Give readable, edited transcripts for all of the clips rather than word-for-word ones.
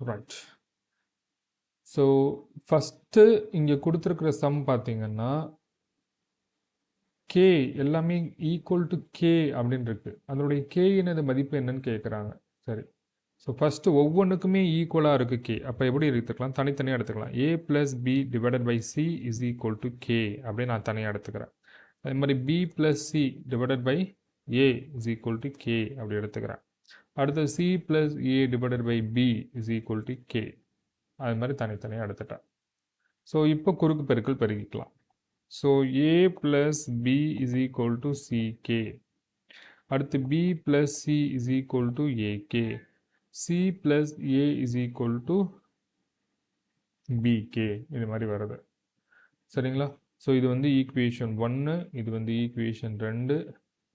Right. So first இங்கே கொடுத்துருக்குற some பார்த்தீங்கன்னா கே எல்லாமே ஈக்குவல் டு கே அப்படின்னு இருக்கு. அதனுடைய கேயினது மதிப்பு என்னன்னு கேட்குறாங்க. சரி, ஸோ ஃபஸ்ட்டு ஒவ்வொன்றுக்குமே ஈக்குவலாக இருக்குது கே. அப்போ எப்படி எடுத்துக்கலாம்? தனித்தனியாக எடுத்துக்கலாம். A plus B divided by C is equal to K அப்படின்னு நான் தனியாக எடுத்துக்கிறேன். அதே மாதிரி B plus C divided by A is equal to K அப்படி எடுத்துக்கிறேன். அடுத்து C plus A divided by B is equal to K. அது மாதிரி தனித்தனியாக எடுத்துட்டேன். ஸோ இப்போ குறுக்கு பெருக்கல் பெருக்கிக்கலாம். So A plus B is equal to CK. அடுத்து B plus C is equal to AK. C plus A is equal to BK. இது மாதிரி வருது. சரிங்களா? ஸோ இது வந்து ஈக்குவேஷன் 1, இது வந்து ஈக்குவேஷன் 2,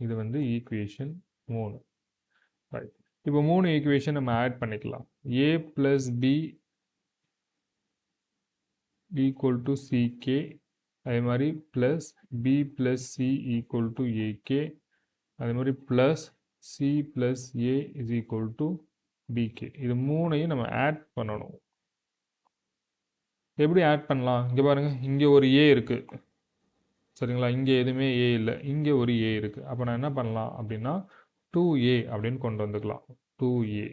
இது வந்து ஈக்குவேஷன் 3. ரைட். இப்போ 3 ஈக்குவேஷன் நம்ம ஆட் பண்ணிக்கலாம். A plus B equal to CK, அதே மாதிரி plus B plus C equal to AK, அதே மாதிரி plus C plus A is equal to BK. இது 3ஐயும் நம்ம ஆட் பண்ணணும். எப்படி ஆட் பண்ணலாம்? இங்கே பாருங்கள், இங்கே ஒரு ஏ இருக்குது. சரிங்களா? இங்கே எதுவுமே ஏ இல்லை, இங்கே ஒரு ஏ இருக்குது. அப்போ நான் என்ன பண்ணலாம் அப்படின்னா 2a அப்படின்னு கொண்டு வந்துக்கலாம். 2a.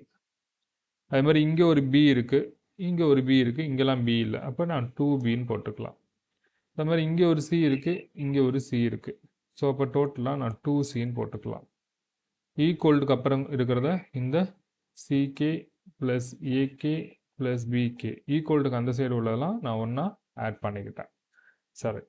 அதே மாதிரி இங்கே ஒரு பி இருக்குது, இங்கே ஒரு பி இருக்குது, இங்கெல்லாம் பி இல்லை. அப்போ நான் 2bன்னு போட்டுக்கலாம். அதே மாதிரி இங்கே ஒரு சி இருக்குது, இங்கே ஒரு சி இருக்குது. ஸோ அப்போ டோட்டலாக நான் 2cன்னு போட்டுக்கலாம். ஈக்குவல்டுக்கு அப்புறம் இருக்கிறத இந்த சிகே ப்ளஸ் ஏகே ப்ளஸ் பிகே ஈக்குவல்டுக்கு அந்த சைடு உள்ளதெல்லாம் நான் ஒன்றா ஆட் பண்ணிக்கிட்டேன். சரி,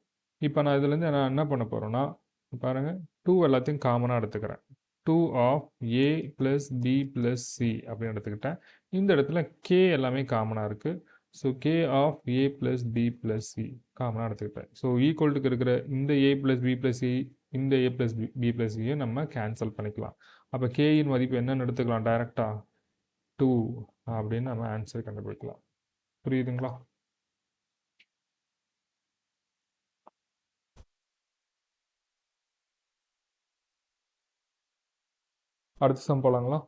இப்போ நான் இதுலேருந்து நான் என்ன பண்ண போகிறேன்னா, பாருங்கள், 2 எல்லாத்தையும் காமனாக எடுத்துக்கிறேன். 2 of A plus B plus C அப்படின்னு எடுத்துக்கிட்டேன். இந்த இடத்துல கே எல்லாமே காமனாக இருக்குது. So K of A plus B plus C காமனாக எடுத்துக்கிட்டேன். ஸோ ஈக்குவல்டுக்கு இருக்கிற இந்த A plus B plus C, இந்த ஏ ப்ளஸ் பி ப்ளஸ் சியை நம்ம கேன்சல் பண்ணிக்கலாம். அப்போ கேயின் மதிப்பு என்னன்னு எடுத்துக்கலாம்? டைரெக்டாக 2 அப்படின்னு நம்ம ஆன்சர் கண்டுபிடிக்கலாம். புரியுதுங்களா? அடுத்த சம் போலாங்களா?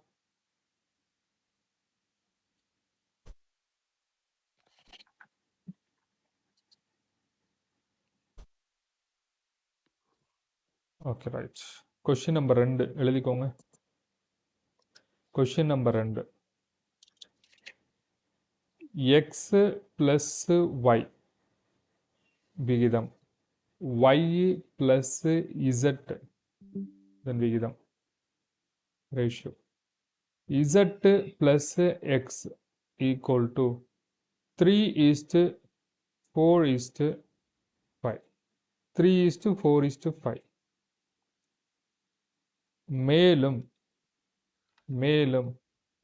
Okay, right. கொஸ்டின் நம்பர் 2 எழுதிக்கோங்க. Question number 2, X plus Y விகிதம் ஒய் ப்ளஸ் இசட் இதன் விகிதம் ratio Z plus X equal to 3:4:5. 3:4:5. மேலும்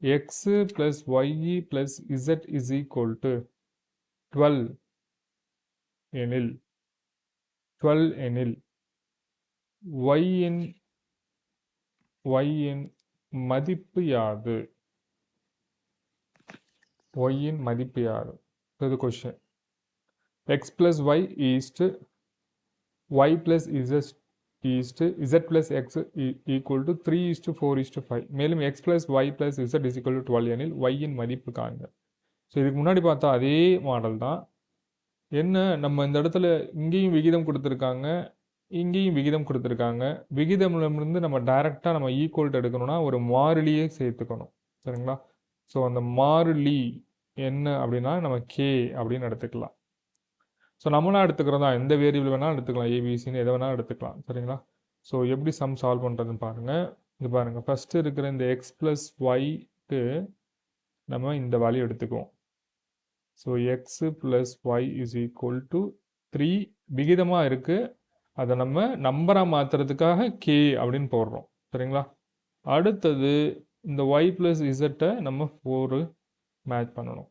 x plus y plus z is equal to 12 எனில் y இன் மதிப்பு யாது? y இன் மதிப்பு யாது? இது question. x plus y is to y plus z is to z plus x equal to 3:4:5. மேலும் x plus y plus z is equal to 12 எனில் y இன் மதிப்பு காண்க. ஸோ இதுக்கு முன்னாடி பார்த்தா அதே மாடல் தான். என்ன, நம்ம இந்த இடத்துல இங்கேயும் விகிதம் கொடுத்துருக்காங்க, இங்கேயும் விகிதம் கொடுத்துருக்காங்க. விகிதம்லேருந்து நம்ம டைரெக்டாக நம்ம ஈக்குவல் எடுக்கணும்னா ஒரு மாறிலியே சேர்த்துக்கணும். சரிங்களா? ஸோ அந்த மாறிலி என்ன அப்படின்னா நம்ம கே அப்படின்னு எடுத்துக்கலாம். ஸோ நம்மளாம் எடுத்துக்கிறதா, எந்த வேரியபிள் வேணாலும் எடுத்துக்கலாம், ஏபிசின்னு எதை வேணாலும் எடுத்துக்கலாம். சரிங்களா? ஸோ எப்படி சம் சால்வ் பண்ணுறதுன்னு பாருங்கள். இது பாருங்கள், ஃபஸ்ட்டு இருக்கிற இந்த எக்ஸ் ப்ளஸ் ஒய்க்கு நம்ம இந்த வேல்யூ எடுத்துக்குவோம். So x plus y is equal to 3 விகிதமாக இருக்குது. அதை நம்ம நம்பராக மாற்றுறதுக்காக கே அப்படின்னு போடுறோம். சரிங்களா? அடுத்தது இந்த ஒய் ப்ளஸ் இசட்டை நம்ம 4 மேட்ச் பண்ணணும்.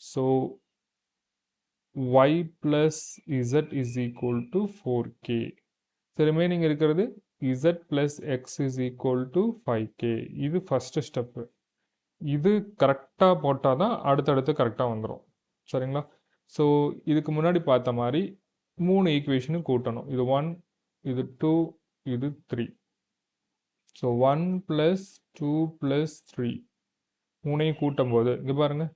So y plus z is equal to 4k. So remaining இருக்கிறது z plus x is equal to 5k. இது first step. இது கரெக்டாக போட்டால் தான் அடுத்தடுத்து கரெக்டாக வந்துடும். சரிங்களா? ஸோ இதுக்கு முன்னாடி பார்த்த மாதிரி 3 ஈக்குவேஷனும் கூட்டணும். இது 1, இது 2, இது 3. ஸோ 1 + 2 + 3 3ஐயும் கூட்டும் போது இங்கே பாருங்கள்,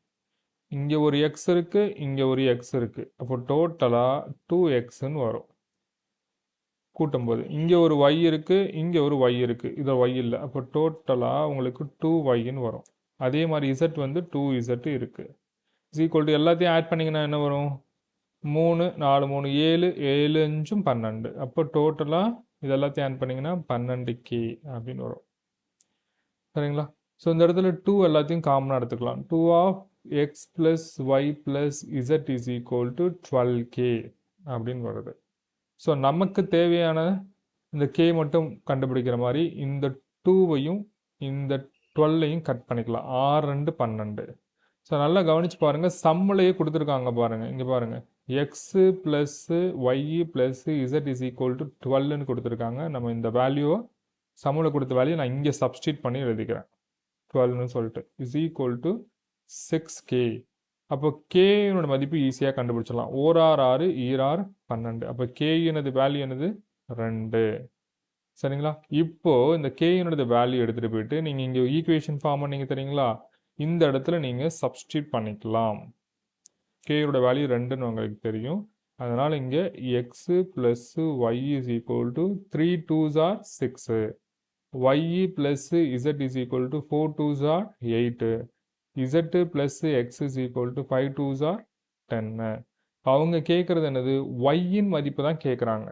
இங்கே ஒரு எக்ஸ் இருக்குது, இங்கே ஒரு எக்ஸ் இருக்குது. அப்போ டோட்டலாக 2xன்னு வரும் கூட்டும்போது. இங்கே ஒரு y இருக்குது, இங்கே ஒரு y இருக்குது. இதில் y இல்லை. அப்போ டோட்டலாக உங்களுக்கு 2yன்னு வரும். அதே மாதிரி z வந்து 2z இருக்குது. இஸ் ஈக்குவல் டு எல்லாத்தையும் ஆட் பண்ணிங்கன்னா என்ன வரும்? 3 4 3 7 7 5 12. அப்போ டோட்டலாக இது எல்லாத்தையும் ஆட் பண்ணிங்கன்னா 12k அப்படின்னு வரும். சரிங்களா? ஸோ இந்த இடத்துல 2 எல்லாத்தையும் காமனாக எடுத்துக்கலாம். 2 of x plus y plus Z is equal to 12k அப்படின்னு வருது. ஸோ நமக்கு தேவையான இந்த k மட்டும் கண்டுபிடிக்கிற மாதிரி இந்த 2வையும் இந்த 12ஐயும் கட் பண்ணிக்கலாம். 6 2 12. ஸோ நல்லா கவனிச்சு பாருங்கள், சம்மிலேயே கொடுத்துருக்காங்க பாருங்கள். இங்கே பாருங்கள், X plus Y plus Z is equal to 12ன்னு கொடுத்துருக்காங்க. நம்ம இந்த வேல்யூவை சம்மில் கொடுத்த வேல்யூ நான் இங்கே சப்ஸ்டியூட் பண்ணி எழுதிக்கிறேன். 12ன்னு சொல்லிட்டு இஸ் ஈக்குவல் டு 6k. அப்போ கேயோட மதிப்பு ஈஸியாக கண்டுபிடிச்சிடலாம். ஓரார் 6 ஈரார் 12. அப்போ கேயினது வேல்யூ என்னது? 2. சரிங்களா? இப்போது இந்த கேயினோட வேல்யூ எடுத்துகிட்டு போயிட்டு நீங்கள் இங்கே ஈக்குவேஷன் ஃபார்ம் பண்ணீங்க தெரியுங்களா, இந்த இடத்துல நீங்கள் சப்ஸ்டியூட் பண்ணிக்கலாம். கேயோட வேல்யூ 2ன்னு உங்களுக்கு தெரியும். அதனால் இங்கே X plus Y is equal to 3 2s are 6. Y plus Z is equal to 4 2s are 8. z plus x is equal to 5 2s are 10. அவங்க கேட்குறது என்னது? yயின் மதிப்பு தான் கேட்குறாங்க.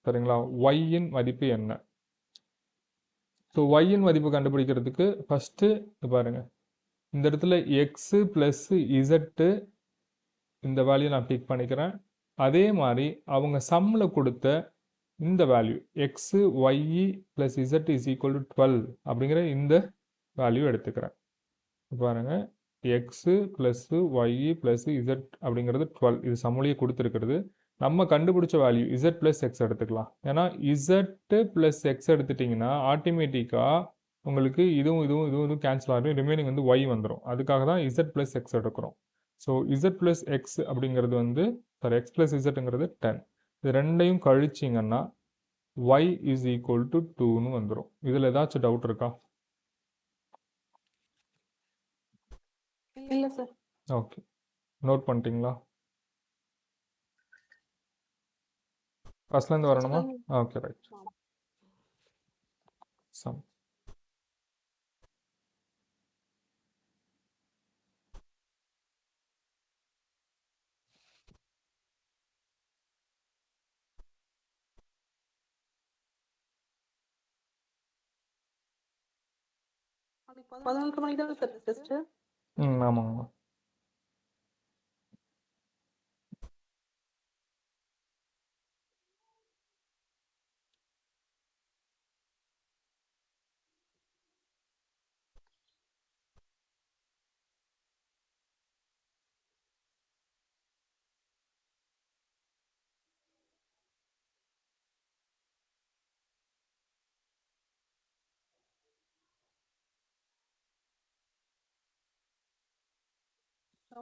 சரிங்களா? yயின் மதிப்பு என்ன? ஸோ yயின் மதிப்பு கண்டுபிடிக்கிறதுக்கு ஃபஸ்ட்டு பாருங்கள், இந்த இடத்துல எக்ஸு ப்ளஸ்ஸு இசட்டு இந்த வேல்யூ நான் பிக் பண்ணிக்கிறேன். அதே மாதிரி அவங்க சம்மில் கொடுத்த இந்த value X Y plus Z is equal to 12 அப்படிங்கிற இந்த வேல்யூ எடுத்துக்கிறேன். பாருங்கள், X plus Y plus Z அப்படிங்கிறது 12. இது சமூலியை கொடுத்துருக்கிறது. நம்ம கண்டுபிடிச்ச வேல்யூ இசட் ப்ளஸ் எக்ஸ் எடுத்துக்கலாம். ஏன்னா இசட்டு ப்ளஸ் எக்ஸ் எடுத்துட்டிங்கன்னா ஆட்டோமேட்டிக்காக உங்களுக்கு இதுவும் கேன்சல் ஆகிடும். ரிமைனிங் வந்து ஒய் வந்துடும். அதுக்காக தான் இசட் ப்ளஸ் எக்ஸ் எடுக்கிறோம். ஸோ இசட் ப்ளஸ் எக்ஸ் அப்படிங்கிறது வந்து எக்ஸ் ப்ளஸ் இசட்டுங்கிறது 10. இது ரெண்டையும் கழிச்சிங்கன்னா ஒய் இஸ் ஈக்குவல் டு 2ன்னு வந்துடும். இதில் ஏதாச்சும் டவுட் இருக்கா? இல்ல சார். ஓகே, நோட் பண்ணிட்டீங்களா? ஃபர்ஸ்ட்லேருந்து வரணுமா? Okay, right. சம் அது 11 மணிக்கு தான் சார் டெஸ்ட். ஆமாங்கம்மா.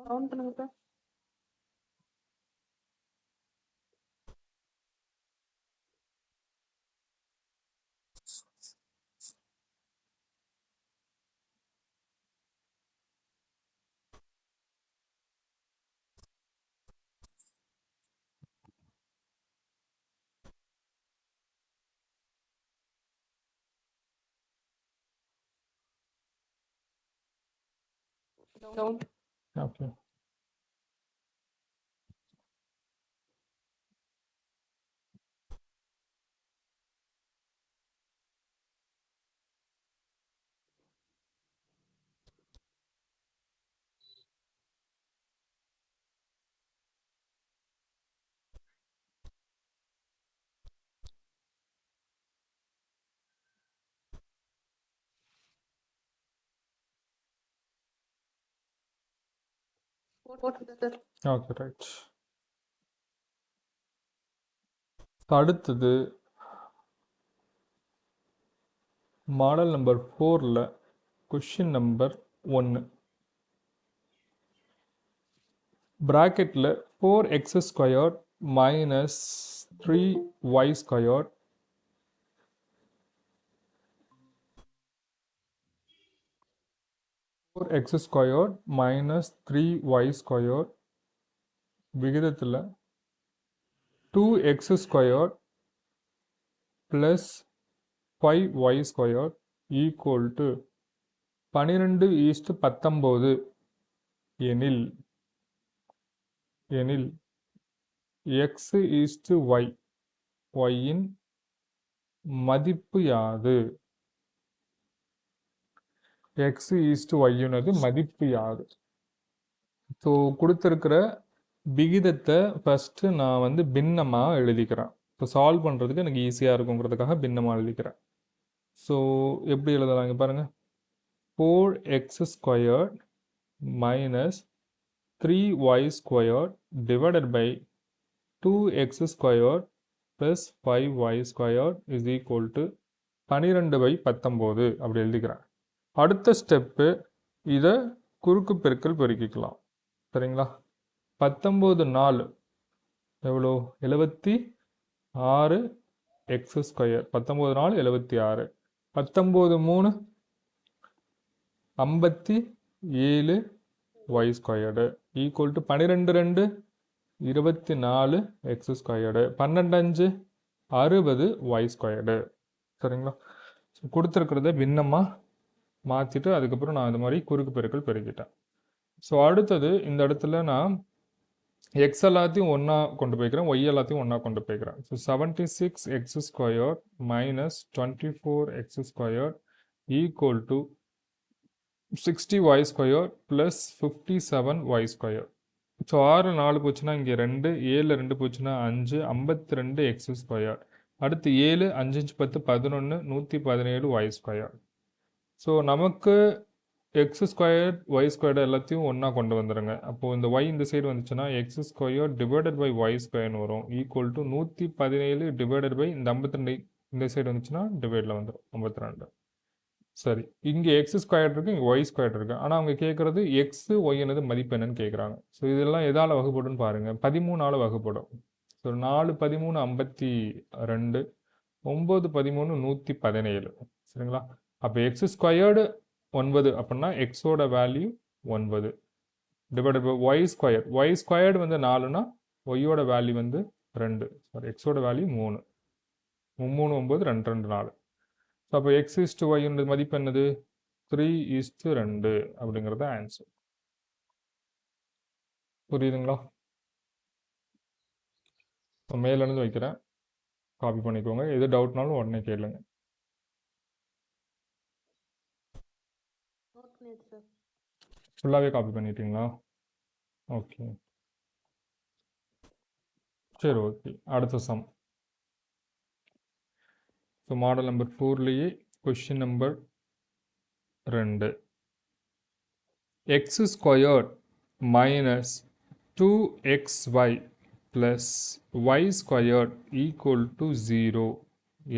கவுண்ட் பண்ணுங்க சார். கவுண்ட். ஓகே. போட்டு சார். Okay, right. அடுத்தது மாடல் நம்பர் 4ல் கொஷின் நம்பர் 1 ப்ராக்கெட்டில் 4x² minus 3y² 4x squared minus 3y squared விகிதத்தில் 2x squared plus 5y squared equal to 12:19 எனில் x y yன் மதிப்பு யாது? x yனது மதிப்பு யாது? ஸோ கொடுத்துருக்கிற விகிதத்தை ஃபஸ்ட்டு நான் வந்து பின்னமாக எழுதிக்கிறேன். ஸோ சால்வ் பண்ணுறதுக்கு எனக்கு ஈஸியாக இருக்குங்கிறதுக்காக பின்னமாக எழுதிக்கிறேன். ஸோ எப்படி எழுதலாம் இங்கே பாருங்கள். 4x squared minus 3y squared divided by 2x squared plus 5y squared is equal to 12/19 அப்படி எழுதிக்கிறேன். அடுத்த ஸ்டெப்பு இதை குறுக்கு பெருக்கல் பெருக்கிக்கலாம். சரிங்களா? 19 4 எவ்வளோ? 76 x square. 19 4 76. 19 3 57 y squared equal to 12 2 24 x squared 12 5 60 y squared. சரிங்களா? ஸோ கொடுத்துருக்கிறத பின்னமாக மாற்றிட்டு அதுக்கப்புறம் நான் இந்த மாதிரி குறுக்கு பெருக்கல் பெருக்கிட்டேன். ஸோ அடுத்தது இந்த இடத்துல நான் எக்ஸ் எல்லாத்தையும் ஒன்றா கொண்டு போய்க்கிறேன், ஒய் எல்லாத்தையும் ஒன்றா கொண்டு போய்க்கிறேன். So 76x square minus 24x square equal to 60y square plus 57y square. So 6 4 போச்சுன்னா இங்கே 2, 7 2 போச்சுன்னா 5, 52x ஸ்கொயர். அடுத்து 7 5 10 11 117 y ஸ்கொயர். ஸோ நமக்கு எக்ஸ் ஸ்கொயர் ஒய் ஸ்கொயர்டு எல்லாத்தையும் ஒன்றா கொண்டு வந்துடுங்க. அப்போது இந்த ஒய் இந்த சைடு வந்துச்சுன்னா x square divided by y ஸ்கொயர்னு வரும் ஈக்குவல் டு 117 டிவைடட் பை இந்த 52 இந்த சைடு வந்துச்சுன்னா டிவைடில் வந்துடும் 52. சரி, இங்கே எக்ஸ் ஸ்கொயர் இருக்குது, இங்கே ஒய் ஸ்கொயர் இருக்குது. ஆனால் அவங்க கேட்குறது எக்ஸ் ஒய் என்னது மதிப்பு என்னன்னு கேட்குறாங்க. ஸோ இதெல்லாம் எதால் வகுப்படுன்னு பாருங்கள். 13ஆல் வகுப்படும். ஸோ 4 13 52, 9 13 117. சரிங்களா? அப்போ எக்ஸ் ஸ்கொயர்டு 9 அப்படின்னா எக்ஸோட value 9 divided by y square. Y squared வந்து 4னா ஒய்யோட வேல்யூ வந்து 2. சாரி, எக்ஸோட வேல்யூ 3. 3 9 2 2 4. ஸோ அப்போ எக்ஸ் இஸ்டு ஒய்ன்ற மதிப்பு என்னது? 3:2 அப்படிங்கிறது ஆன்சர். புரியுதுங்களா? மேலேருந்து வைக்கிறேன், காப்பி பண்ணிக்கோங்க. எது டவுட்னாலும் உடனே கேளுங்க. ஃபுல்லாகவே காப்பி பண்ணிட்டீங்களா? ஓகே, சரி, ஓகே. அடுத்த சம். ஸோ மாடல் நம்பர் 4லேயே question number 2. X square minus 2xy plus Y square equal to 0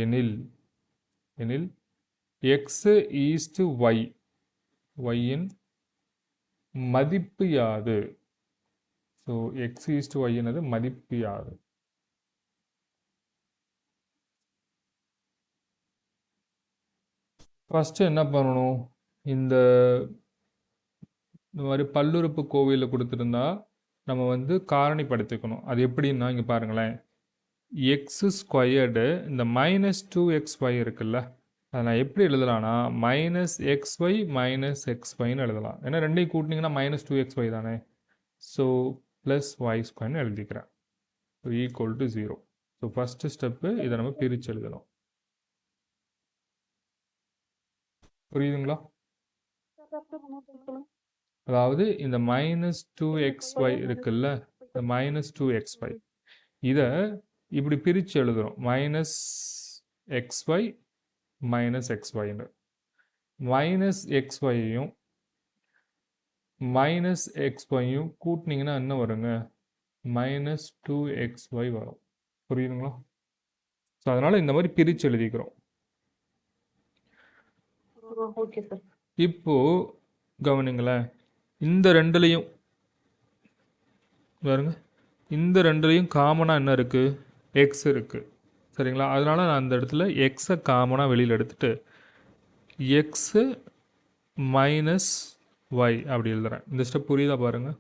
எனில் எக்ஸ் ஈஸ்டு ஒய் ஒய்யின் மதிப்பு யாது? ஸோ எக்ஸ் ஈஸ்டு ஒய் என்னது மதிப்பு யாது? ஃபஸ்ட்டு என்ன பண்ணணும்? இந்த மாதிரி பல்லுறுப்பு கோவிலில் கொடுத்துருந்தா நம்ம வந்து காரணிப்படுத்திக்கணும். அது எப்படின்னா இங்கே பாருங்களேன், எக்ஸ் ஸ்கொயர்டு இந்த -2xy இருக்குல்ல, அதை நான் எப்படி எழுதலாம்னா -xy மைனஸ் எக்ஸ்ஒய்னு எழுதலாம். ஏன்னா ரெண்டையும் கூட்டினீங்கன்னா -2xy தானே. ஸோ ப்ளஸ் ஒய் ஸ்கொயர்னு எழுதிக்கிறேன். So equal to 0. So first step இதை நம்ம பிரித்து எழுதணும். புரியுதுங்களா? அதாவது இந்த -2xy இருக்குல்ல, இந்த -2xy இதை இப்படி பிரித்து எழுதுகிறோம். -xy minus எக்ஸ்ஒய்னு. -xyயும் -xyயும் கூட்டினீங்கன்னா என்ன வருங்க? -2xy வரும். புரியுதுங்களா? ஸோ அதனால் இந்த மாதிரி பிரித்து எழுதிக்கிறோம். Okay sir. இப்போது கவனிங்களேன், இந்த ரெண்டுலேயும் பாருங்க, இந்த ரெண்டுலேயும் காமனாக என்ன இருக்குது? எக்ஸ் இருக்குது. சரிங்களா? அதனால் நான் அந்த இடத்துல எக்ஸை காமனாக வெளியில் எடுத்துட்டு எக்ஸு மைனஸ் ஒய் அப்படி எழுதுகிறேன். இந்த ஸ்டெப் புரியுதா பாருங்கள்.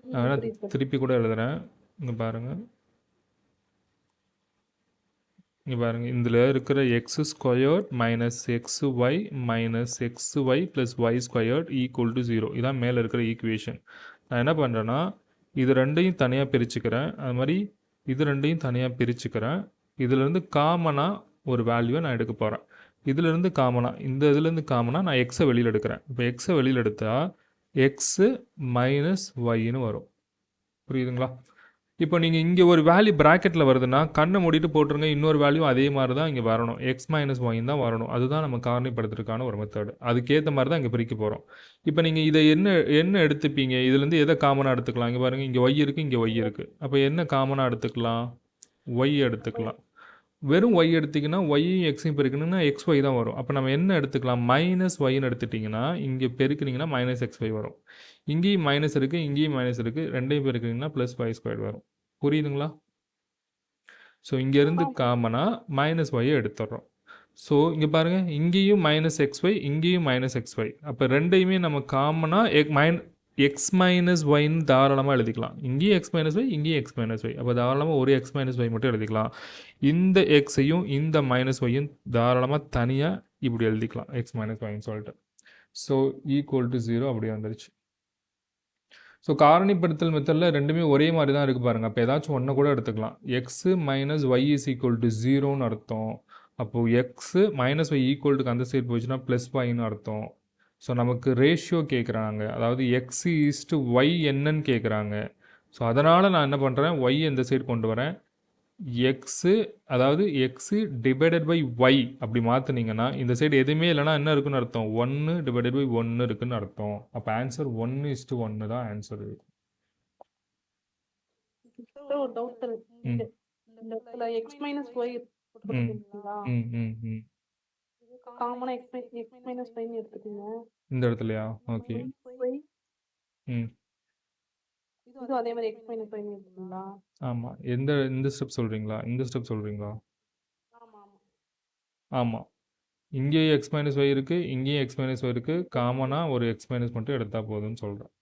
நான் வேணால் புரியுது sir. திருப்பி கூட எழுதுகிறேன். இங்கே பாருங்கள், இங்கே பாருங்கள், இதில் இருக்கிற x squared minus x y minus x y plus y squared equal to 0. இதான் மேலே இருக்கிற ஈக்குவேஷன். நான் என்ன பண்ணுறேன்னா இது ரெண்டையும் தனியாக பிரிச்சுக்கிறேன். அது மாதிரி இது ரெண்டையும் தனியாக பிரிச்சுக்கிறேன். இதிலேருந்து காமனாக ஒரு வேல்யூவை நான் எடுக்க போகிறேன். இதிலேருந்து காமனாக இந்த இதுலேருந்து காமனாக நான் எக்ஸை வெளியில் எடுக்கிறேன். இப்போ எக்ஸை வெளியில் எடுத்தால் எக்ஸு மைனஸ் ஒய்ன்னு வரும். புரியுதுங்களா? இப்போ நீங்கள் இங்கே ஒரு வேல்யூ ப்ராக்கெட்டில் வருதுன்னா கண்ணை மூடிட்டு போட்டுருங்க. இன்னொரு வேல்யூ அதே மாதிரி தான் இங்கே வரணும். எக்ஸ் மைனஸ் ஒயின் தான் வரணும். அதுதான் நம்ம காரணிப்படுத்துறதுக்கான ஒரு மெத்தடு. அதுக்கேற்ற மாதிரி தான் இங்கே பிரிக்க போகிறோம். இப்போ நீங்கள் இதை என்ன எடுத்துப்பீங்க? இதுலேருந்து எதை காமனாக எடுத்துக்கலாம்? இங்கே பாருங்கள், இங்கே ஒய் இருக்குது, இங்கே ஒய் இருக்குது. அப்போ என்ன காமனாக எடுத்துக்கலாம்? ஒய் எடுத்துக்கலாம். வெறும் ஒய் எடுத்திங்கன்னா ஒய்யும் எக்ஸையும் பெருக்கணும்னா எக்ஸ் ஒய் தான் வரும். அப்போ நம்ம என்ன எடுத்துக்கலாம்? மைனஸ் ஒய்ன்னு எடுத்துட்டிங்கன்னா இங்கே பெருக்குனிங்கன்னா மைனஸ் எக்ஸ் ஒய் வரும். இங்கேயும் மைனஸ் இருக்குது, இங்கேயும் மைனஸ் இருக்குது. ரெண்டையும் பெருக்குனிங்கன்னா ப்ளஸ் ஒய் ஸ்கொயர் வரும். புரியுதுங்களா? ஸோ இங்கேருந்து காமனாக மைனஸ் ஒய்யை எடுத்துடுறோம். ஸோ இங்கே பாருங்கள், இங்கேயும் மைனஸ் எக்ஸ் ஒய், இங்கேயும் மைனஸ் எக்ஸ் ஒய். அப்போ ரெண்டையுமே நம்ம காமனாக எக்ஸ் மைனஸ் ஒய்ன்னு தாராளமாக எழுதிக்கலாம். இங்கேயும் எக்ஸ் மைனஸ் ஒய், இங்கேயும் எக்ஸ் மைனஸ் ஒய். அப்போ தாராளமாக ஒரு எக்ஸ் மைனஸ் ஒய் மட்டும் எழுதிக்கலாம். இந்த எக்ஸையும் இந்த மைனஸ் ஒய்யும் தாராளமாக தனியாக இப்படி எழுதிக்கலாம், எக்ஸ் மைனஸ் ஒய்ன்னு சொல்லிட்டு. ஸோ ஈக்குவல் டு 0 அப்படியே வந்துருச்சு. ஸோ காரணிப்படுத்தல் மெத்தடில் ரெண்டுமே ஒரே மாதிரி தான் இருக்குது பாருங்கள். அப்போ ஏதாச்சும் ஒன்று கூட எடுத்துக்கலாம். X minus Y is equal to 0ன்னு அர்த்தம். அப்போது எக்ஸு மைனஸ் ஒய் ஈக்குவல்ட்டுக்கு அந்த சைடு போச்சுன்னா ப்ளஸ் ஒய்ன்னு அர்த்தம். ஸோ நமக்கு ரேஷியோ கேட்குறாங்க, அதாவது எக்ஸ் ஈஸ்ட்டு ஒய் என்னன்னு கேட்குறாங்க. ஸோ அதனால் நான் என்ன பண்ணுறேன், ஒய் இந்த சைடு கொண்டு வரேன். எக்ஸு அதாவது எக்ஸு டிவைடட் பை ஒய் அப்படி மாற்றினீங்கன்னா இந்த சைடு எதுவுமே இல்லைனா என்ன இருக்குன்னு அர்த்தம்? 1 டிவைடட் பை 1 இருக்குன்னு அர்த்தம். அப்போ ஆன்சர் 1:1 தான் ஆன்சர். ஒரு டவுட் sir. இந்த இடத்துல எக்ஸ் மைனஸ் ஒய் போட்டுருக்கீங்களா? காமனா எக்ஸ் மைனஸ் ஒய்ன்னு எடுத்துக்கீங்க. இந்த இடத்துலையா? ஓகே. இது அதே மாதிரி எக்ஸ் மைனஸ் ஒய்ன்னு எடுத்துக்கீங்களா? ஆமாம். இந்த ஸ்டெப் சொல்கிறீங்களா? இந்த ஸ்டெப் சொல்கிறீங்களா? ஆமாம். இங்கேயும் எக்ஸ் மைனஸ் ஒய் இருக்குது, இங்கேயும் எக்ஸ் மைனஸ் ஒய் இருக்குது. காமனாக ஒரு எக்ஸ் மைனஸ் மட்டும் எடுத்தால் போதும்னு சொல்கிறேன்.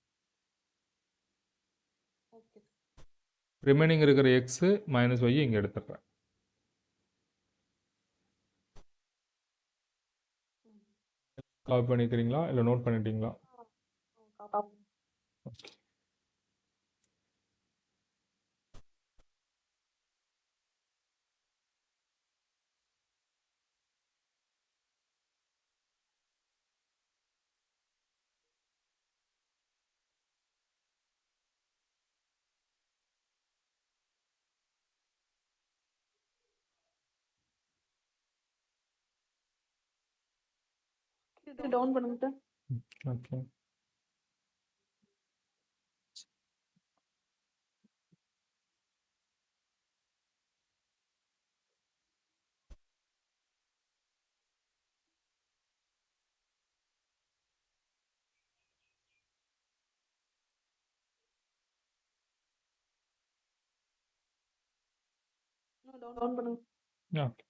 ரிமைனிங் இருக்கிற எக்ஸு மைனஸ் ஒய் இங்கே எடுத்துடுறேன். காப்பி பண்ணிக்கிறீங்களா இல்லை நோட் பண்ணிட்டீங்களா? ஓகே. டவுன் பண்ணுங்க. ஓகே. டவுன் பண்ணுங்க. ஓகே.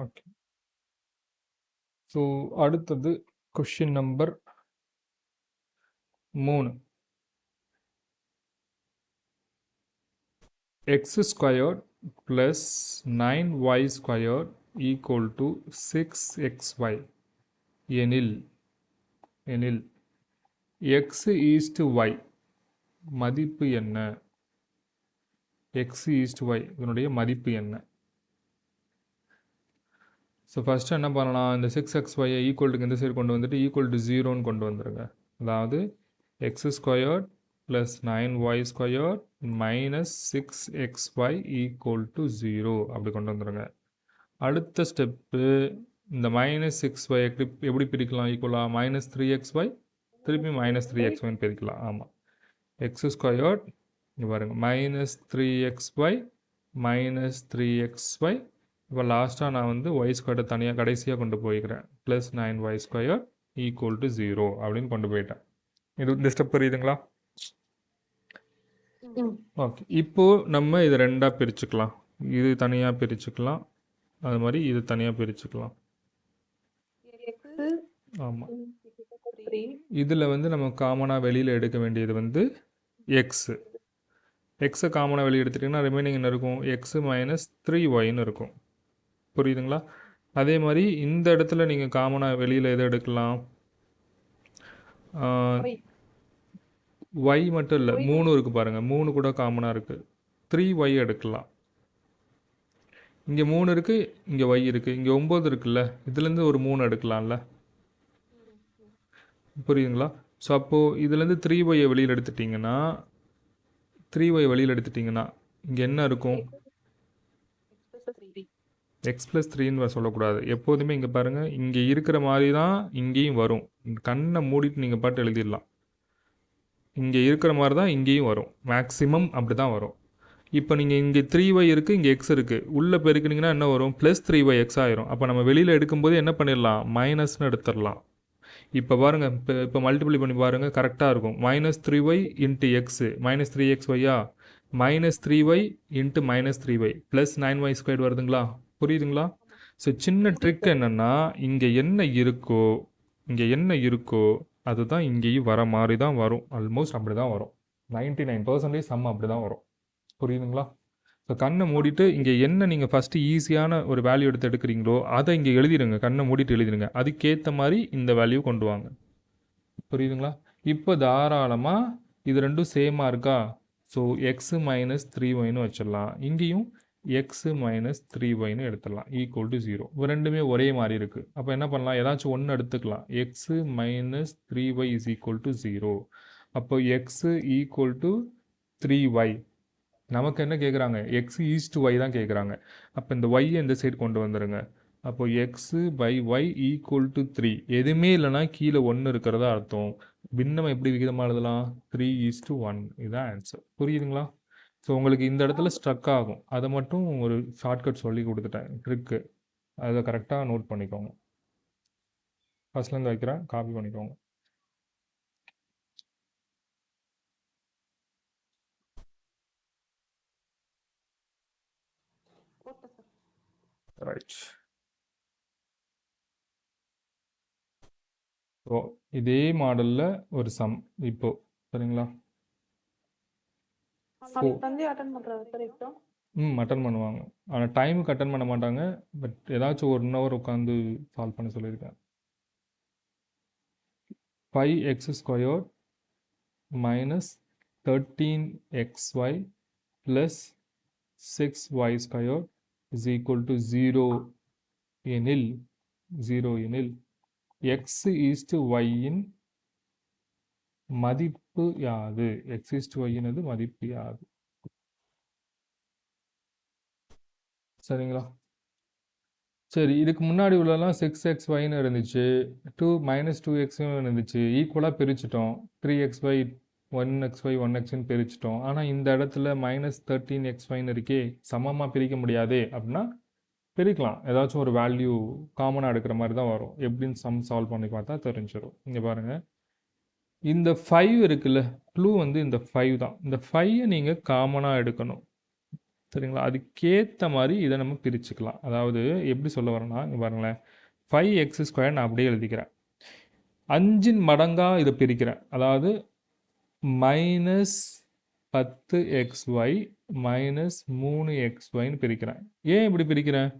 ஓகே. ஸோ அடுத்தது question number 3. X squared plus 9y squared equal to 6xy எனில் எக்ஸ் ஈஸ்ட் ஒய் மதிப்பு என்ன? எக்ஸ் ஈஸ்ட் ஒய் இதனுடைய மதிப்பு என்ன? ஸோ ஃபஸ்ட்டு என்ன பண்ணலாம், இந்த 6xy ஈக்குவல்ட்டுக்கு இந்த சைடு கொண்டு வந்துட்டு ஈக்குவல் டு 0ன்னு கொண்டு வந்துடுங்க. அதாவது X squared plus 9y squared minus 6xy equal to 0 அப்படி கொண்டு வந்துடுங்க. அடுத்த ஸ்டெப்பு இந்த மைனஸ் 6y எப்படி பிரிக்கலாம்? ஈக்குவலாக மைனஸ் 3xy திருப்பி மைனஸ் 3xyன்னு பிரிக்கலாம். ஆமாம், எக்ஸ் ஸ்கொயர்ட் இங்கே பாருங்கள் மைனஸ் 3xy மைனஸ் 3xy. இப்போ லாஸ்ட்டாக நான் வந்து ஒய் ஸ்கொயர்டை தனியாக கடைசியாக கொண்டு போய்க்கிறேன். Plus 9y square equal to 0 அப்படின்னு கொண்டு போயிட்டேன். இது இந்த ஸ்டெப் புரியுதுங்களா? ம். ஓகே. இப்போ நம்ம இதை ரெண்டாக பிரிச்சுக்கலாம். இது தனியாக பிரிச்சுக்கலாம், அது மாதிரி இது தனியாக பிரிச்சுக்கலாம். எக்ஸு ஆமாம். 3 இதில் வந்து நம்ம காமனாக வெளியில் எடுக்க வேண்டியது வந்து எக்ஸு. எக்ஸை காமனாக வெளியே எடுத்துட்டிங்கன்னா ரிமைனிங் என்ன இருக்கும்? எக்ஸு மைனஸ் 3ஒய்ன்னு இருக்கும். புரியுதுங்களா? அதே மாதிரி இந்த இடத்துல நீங்கள் காமனாக வெளியில் எதை எடுக்கலாம்? ஒய் ஒய் மட்டும் இல்லை, ஒய் 3 இருக்குது பாருங்கள், 3 கூட காமனாக இருக்குது. 3ஒய் எடுக்கலாம். இங்கே 3 இருக்குது, இங்கே ஒய் இருக்குது, இங்கே 9 இருக்குல்ல, இதுலேருந்து ஒரு 3 எடுக்கலாம்ல. புரியுதுங்களா? ஸோ அப்போது இதுலேருந்து 3ஒய்யை வெளியில் எடுத்துட்டிங்கன்னா 3ஒய் வெளியில் எடுத்துட்டிங்கன்னா இங்கே என்ன இருக்கும்? எக்ஸ் ப்ளஸ் 3ன்னு சொல்லக்கூடாது. எப்போதுமே இங்கே பாருங்கள், இங்கே இருக்கிற மாதிரி தான் இங்கேயும் வரும். கண்ணை மூடிட்டு நீங்கள் பாட்டு எழுதிடலாம். இங்கே இருக்கிற மாதிரி தான் இங்கேயும் வரும். மேக்ஸிமம் அப்படி தான் வரும். இப்போ நீங்கள் இங்கே 3ஒய் இருக்குது, இங்கே எக்ஸ் இருக்குது, உள்ளே பெருக்கினீங்கன்னா என்ன வரும்? ப்ளஸ் 3ஒய் எக்ஸ் ஆயிரும். அப்போ நம்ம வெளியில் எடுக்கும்போது என்ன பண்ணிடலாம்? மைனஸ்னு எடுத்துடலாம். இப்போ பாருங்கள், இப்போ மல்டிப்ளை பண்ணி பாருங்கள், கரெக்டாக இருக்கும். மைனஸ் 3ஒய் இன்ட்டு எக்ஸு மைனஸ் 3x ஒய்யா, மைனஸ் 3ஒய் இன்ட்டு மைனஸ் 3ஒய் ப்ளஸ் 9y ஸ்கொயர் வருதுங்களா? புரியுதுங்களா? ஸோ சின்ன ட்ரிக் என்னென்னா, இங்கே என்ன இருக்கோ அதுதான் இங்கேயும் வர மாதிரி தான் வரும். ஆல்மோஸ்ட் அப்படி தான் வரும். 99% சம் அப்படி தான் வரும். புரியுதுங்களா? ஸோ கண்ணை மூடிட்டு இங்கே என்ன நீங்கள் ஃபஸ்ட்டு ஈஸியான ஒரு வேல்யூ எடுக்கிறீங்களோ அதை இங்கே எழுதிடுங்க. கண்ணை மூடிட்டு எழுதிடுங்க. அதுக்கேற்ற மாதிரி இந்த வேல்யூ கொண்டு வாங்க. புரியுதுங்களா? இப்போ தாராளமாக இது ரெண்டும் சேமாக இருக்கா? ஸோ எக்ஸு மைனஸ் 3ஒய்னு வச்சிடலாம். இங்கேயும் எக்ஸு மைனஸ் 3ஒய்னு எடுத்துடலாம், ஈக்குவல் டு 0. ரெண்டுமே ஒரே மாதிரி இருக்குது. அப்போ என்ன பண்ணலாம்? ஏதாச்சும் ஒன்று எடுத்துக்கலாம். எக்ஸு மைனஸ் 3ஒய் இஸ் ஈக்குவல் டு 0. அப்போ எக்ஸு ஈக்குவல் டு 3ஒய். நமக்கு என்ன கேட்குறாங்க? எக்ஸ் ஈஸ்ட் ஒய் தான் கேட்குறாங்க. அப்போ இந்த ஒய்யை இந்த சைடு கொண்டு வந்துடுங்க. அப்போ x by y equal to 3. எதுவுமே இல்லைனா கீழே 1 இருக்கிறதா அர்த்தம். பின்னம் எப்படி விகிதமாக எழுதலாம்? 3:1. இதுதான் ஆன்சர். புரியுதுங்களா? ஸோ உங்களுக்கு இந்த இடத்துல ஸ்ட்ரக் ஆகும். அதை மட்டும் ஒரு ஷார்ட்கட் சொல்லி கொடுத்துட்டேன், ட்ரிக்கு. அதை கரெக்டாக நோட் பண்ணிக்கோங்க. ஃபஸ்ட்லேருந்து வைக்கிறேன், காப்பி பண்ணிக்கோங்க. ரைட். ஸோ இதே மாடலில் ஒரு சம் இப்போ சரிங்களா? அட்டன் பண்ணுவாங்க. ஆனால் டைமுக்கு அட்டன் பண்ண மாட்டாங்க. பட் ஏதாச்சும் 1 hour உட்காந்து சால்வ் பண்ண சொல்லியிருக்கேன். 5x² minus 13xy plus 6y² is equal to 0 எனில் x is to y இன் மதிப்பு யாது? x is to y இனது மதிப்பு யாது? சரிங்களா? சரி, இதுக்கு முன்னாடி உள்ளலாம் 6xyன்னு இருந்துச்சு, -2x இருந்துச்சு. ஈக்குவலாக பிரிச்சுட்டோம். 3xy 1xy 1xன்னு பிரிச்சுட்டோம். ஆனால் இந்த இடத்துல -13xyன்னு இருக்கே, சமமாக பிரிக்க முடியாதே அப்படின்னா பிரிக்கலாம். ஏதாச்சும் ஒரு வேல்யூ காமனாக எடுக்கிற மாதிரி தான் வரும். எப்படின்னு சம் சால்வ் பண்ணி பார்த்தா தெரிஞ்சிடும். இங்கே பாருங்கள், இந்த 5 இருக்குல்ல, க்ளூ வந்து இந்த 5 தான். இந்த 5ஐ நீங்கள் காமனாக எடுக்கணும். சரிங்களா? அதுக்கேற்ற மாதிரி இதை நம்ம பிரிச்சுக்கலாம். அதாவது எப்படி சொல்ல வரேன்னா, இங்கே பாருங்களேன், 5x² நான் அப்படியே எழுதிக்கிறேன். 5 மடங்காக இதை பிரிக்கிறேன். அதாவது -10xy -3xyன்னு பிரிக்கிறேன். ஏன் இப்படி பிரிக்கிறேன்?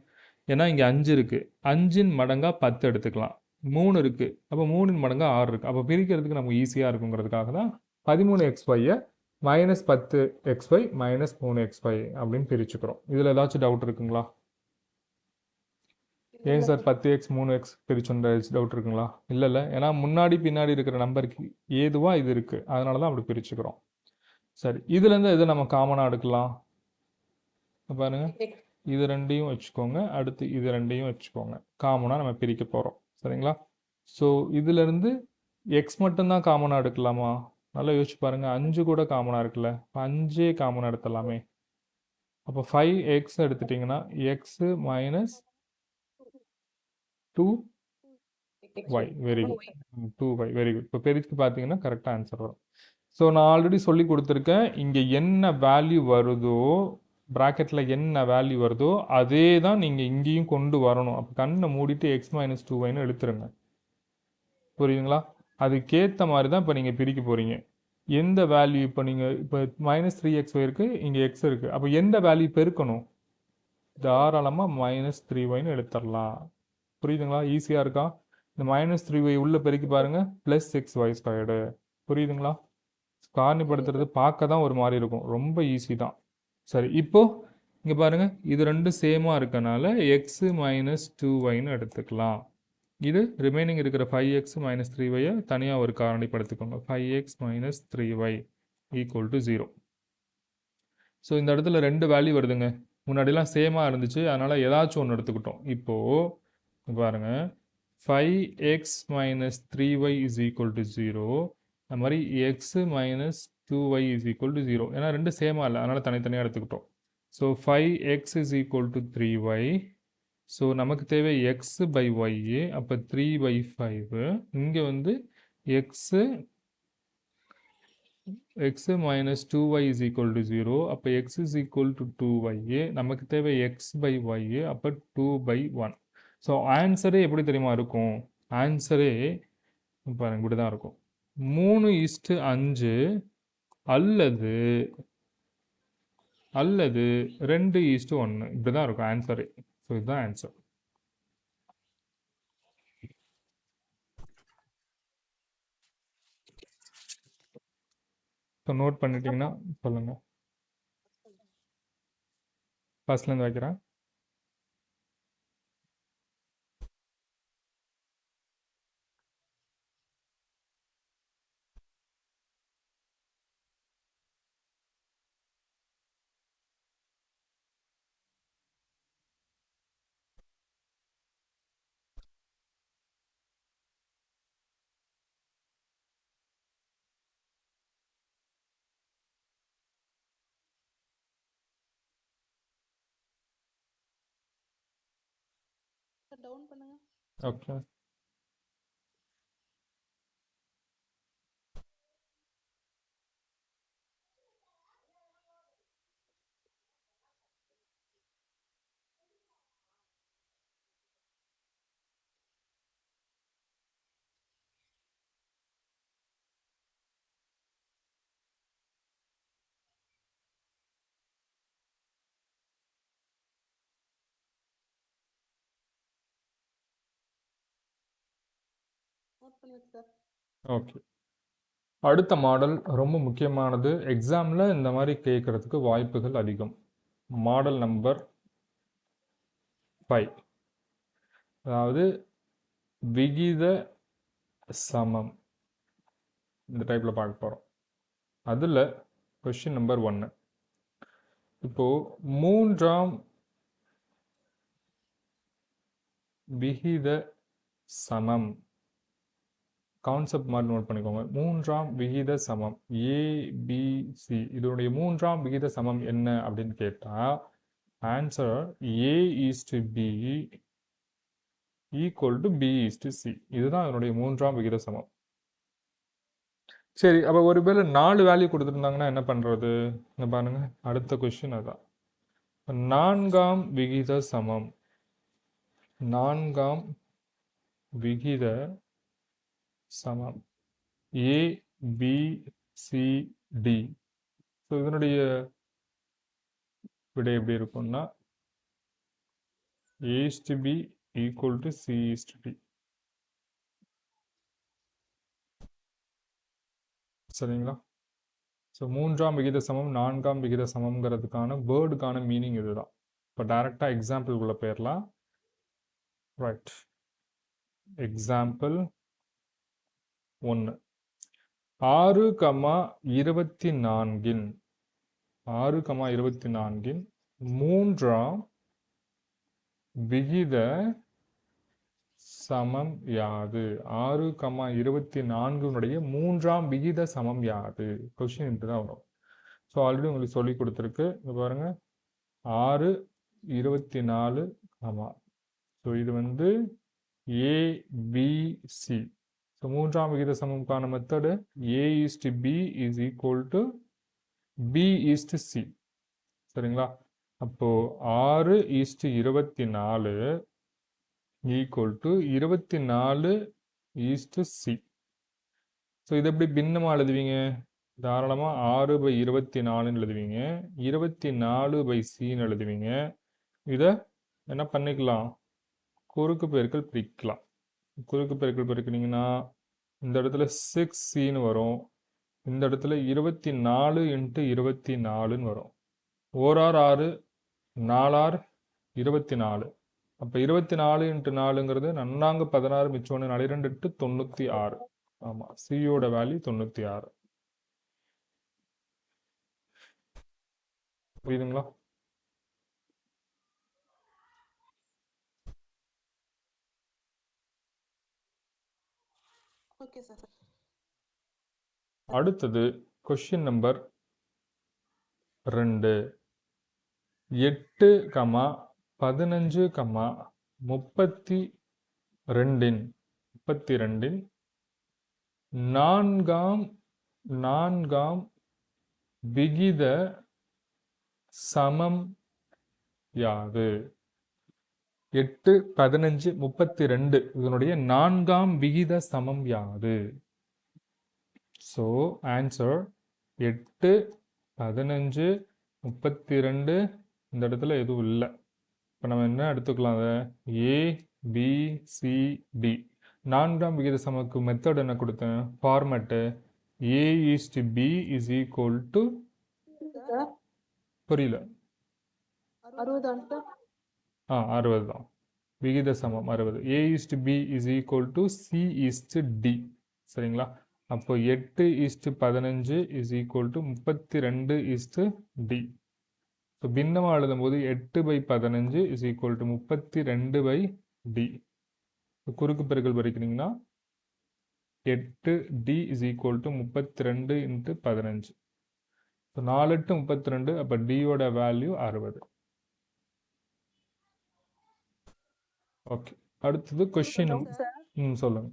ஏன்னா இங்கே 5 இருக்குது. 5 மடங்காக 10 எடுத்துக்கலாம். 3 இருக்குது, அப்போ 3 மடங்காக 6 இருக்குது. அப்போ பிரிக்கிறதுக்கு நமக்கு ஈஸியாக இருக்குங்கிறதுக்காக தான் 13xyயை -10xy -3xy அப்படின்னு பிரிச்சுக்கிறோம். இதில் ஏதாச்சும் டவுட் இருக்குங்களா? ஏன் சார் 10x 3x பிரிச்சுன்ற டவுட் இருக்குங்களா? இல்லை. ஏன்னா முன்னாடி பின்னாடி இருக்கிற நம்பருக்கு ஏதுவாக இது இருக்குது, அதனால தான் அப்படி பிரிச்சுக்கிறோம். சரி, இதுலேருந்து எது நம்ம காமனாக எடுக்கலாம்? பாருங்க, இது ரெண்டையும் வச்சுக்கோங்க, அடுத்து இது ரெண்டையும் வச்சுக்கோங்க. காமனாக நம்ம பிரிக்க போகிறோம். சரிங்களா? ஸோ இதிலேருந்து எக்ஸ் மட்டும்தான் காமனாக எடுக்கலாமா? நல்லா யோசிச்சு பாருங்கள். 5 கூட காமனாக இருக்குல்ல, 5 காமனாக எடுத்துடலாமே. அப்போ 5x எடுத்துட்டிங்கன்னா x minus 2y. Very good. 2y. Very good. இப்போ பெருக்கி பார்த்தீங்கன்னா கரெக்டாக ஆன்சர் வரும். ஸோ நான் ஆல்ரெடி சொல்லி கொடுத்துருக்கேன், இங்கே என்ன வேல்யூ வருதோ, ப்ராக்கெட்டில் என்ன வேல்யூ வருதோ அதே தான் நீங்கள் இங்கேயும் கொண்டு வரணும். அப்போ கண்ணை மூடிட்டு எக்ஸ் மைனஸ் 2yன்னு எடுத்துருங்க. புரியுதுங்களா? அதுக்கேற்ற மாதிரி தான் இப்போ நீங்கள் பிரிக்க போகிறீங்க. எந்த வேல்யூ இப்போ நீங்கள் இப்போ -3xy இருக்குது, இங்கே எக்ஸ் இருக்குது. அப்போ எந்த வேல்யூ பெருக்கணும்? தாராளமாக -3yன்னு எடுத்துடலாம். புரியுதுங்களா? ஈஸியாக இருக்கா? இந்த -3y உள்ளே பெருக்கி பாருங்கள், +6y². புரியுதுங்களா? காரணிப்படுத்துறது பார்க்க தான் ஒரு மாதிரி இருக்கும், ரொம்ப ஈஸி தான். சரி, இப்போ இங்கே பாருங்க, இது ரெண்டும் சேமாக இருக்கனால எக்ஸ் -2yன்னு எடுத்துக்கலாம். இது ரிமைனிங் இருக்கிற 5x - 3yயை தனியாக ஒரு காரணிப்படுத்திக்கோங்க. 5x - 3y = 0. ஸோ இந்த இடத்துல ரெண்டு வேல்யூ வருதுங்க. முன்னாடிலாம் சேமாக இருந்துச்சு, அதனால் ஏதாச்சும் ஒன்று எடுத்துக்கிட்டோம். இப்போது பாருங்க, 5x - 3y = 0. அது மாதிரி எக்ஸ் -2y = 0. ஏன்னா ரெண்டு சேமாக இல்லை, அதனால் தனித்தனியாக எடுத்துக்கிட்டோம். So 5x = 3y. ஸோ நமக்கு தேவை x/y. அப்போ 3/5. இங்கே வந்து x -2y = 0. அப்போ x = 2y. நமக்கு தேவை x/y. அப்போ 2/1. ஸோ ஆன்சரே எப்படி தெரியுமா இருக்கும்? ஆன்சரே பாருங்க இப்படி தான் இருக்கும், 3:5 அல்லது 2:1. இப்படி தான் இருக்கும் ஆன்சரே. ஸோ இதுதான் ஆன்சர். ஸோ நோட் பண்ணிட்டீங்கன்னா சொல்லுங்கள். ஃபர்ஸ்ட்லேருந்து வைக்கிறேன். டவுன் பண்ணுங்க. ஓகே. நோட் பண்ணியாச்சு சார். ஓகே. அடுத்த மாடல் ரொம்ப முக்கியமானது, எக்ஸாமில் இந்த மாதிரி கேட்குறதுக்கு வாய்ப்புகள் அதிகம். மாடல் நம்பர் 5, அதாவது விகித சமம். இந்த டைப்பில் பார்க்க போகிறோம். அதில் கொஷின் நம்பர் 1. இப்போது 3ஆம் விகித சமம் கான்செப்ட் மாதிரி நோட் பண்ணிக்கோங்க. 3ஆம் விகித சமம் ABC. இதனுடைய 3ஆம் விகித சமம் என்ன அப்படின்னு கேட்டால் ஆன்சர் A:B = B:C. இதுதான் அதனுடைய 3ஆம் விகித சமம். சரி, அப்போ ஒருவேளை 4 வேல்யூ கொடுத்துருந்தாங்கன்னா என்ன பண்ணுறது? இங்கே பாருங்க, அடுத்த கொஸ்டின் அதான். 4ஆம் விகித சமம், 4ஆம் விகித சமம் ABCD. ஸோ இதனுடைய விடை எப்படி இருக்கும்னா A:B = C:D. சரிங்களா? ஸோ 3ஆம் விகித சமம் 4ஆம் விகித சமம்ங்கிறதுக்கான வேர்டுக்கான மீனிங் இதுதான். இப்போ டைரெக்டாக எக்ஸாம்பிள்குள்ளே போயிடலாம். Right, example 1. 6,24 3ஆம் விகித சமம் யாது? 6,24 3ஆம் விகித சமம் யாது? கொஸ்டின் இப்படி தான் வரும். ஸோ ஆல்ரெடி உங்களுக்கு சொல்லி கொடுத்துருக்கு. இங்கே பாருங்க, 6,24, ஸோ இது வந்து ABC. ஸோ மூன்றாம் விகித சமம்கான method A is to B is equal to B is to C. சரிங்களா? அப்போ 6 is to 24 equal to 24 is to C. So இது எப்படி பின்னமாக எழுதுவீங்க? தாராளமாக 6/24ன்னு எழுதுவீங்க. 24/Cன்னு எழுதுவீங்க. இதை என்ன பண்ணிக்கலாம்? குறுக்கு பெருக்கல் பிரிக்கலாம். குறுக்கு பெருக்கல் பெருக்கினீங்கன்னா இந்த இடத்துல 6Cன்னு வரும். இந்த இடத்துல 24 × 24ன்னு வரும். 1 6 4 24. அப்போ 24 × 4ங்கிறது 4 16 மிச்சம் 1 4 2 8 96. ஆமாம், சியோட வேல்யூ 96. புரியுதுங்களா? Okay sir. அடுத்தது கொஸ்டின் நம்பர் 2. 8, 15, 32 நான்காம் விகித சமம் யாது? 8, 15, 32 இதனுடைய நான்காம் விகித சமம் யாது? ஸோ ஆன்சர் 8, 15, 32 இந்த இடத்துல எதுவும் இல்லை. இப்போ நம்ம என்ன எடுத்துக்கலாம்? அதை A, B, C, D. நான்காம் விகித சமக்கு மெத்தட் என்ன கொடுத்தேன்? Format A is to B is equal to புரியல. 60 சார். 60 தான் விகித சமம் 60. A is to B is equal to C is to D. சரிங்களா? அப்போ 8 is to 15 is equal to 32 is to D. So பின்னமாக எழுதும்போது 8/15 is equal to 32/D. குறுக்கு பெருக்கல் பெருக்கினீங்கன்னா 8D is equal to 32 × 15. So 4 8 32. அப்போ டியோட வேல்யூ 60. ஓகே, அடுத்தது question. சொல்லுங்க.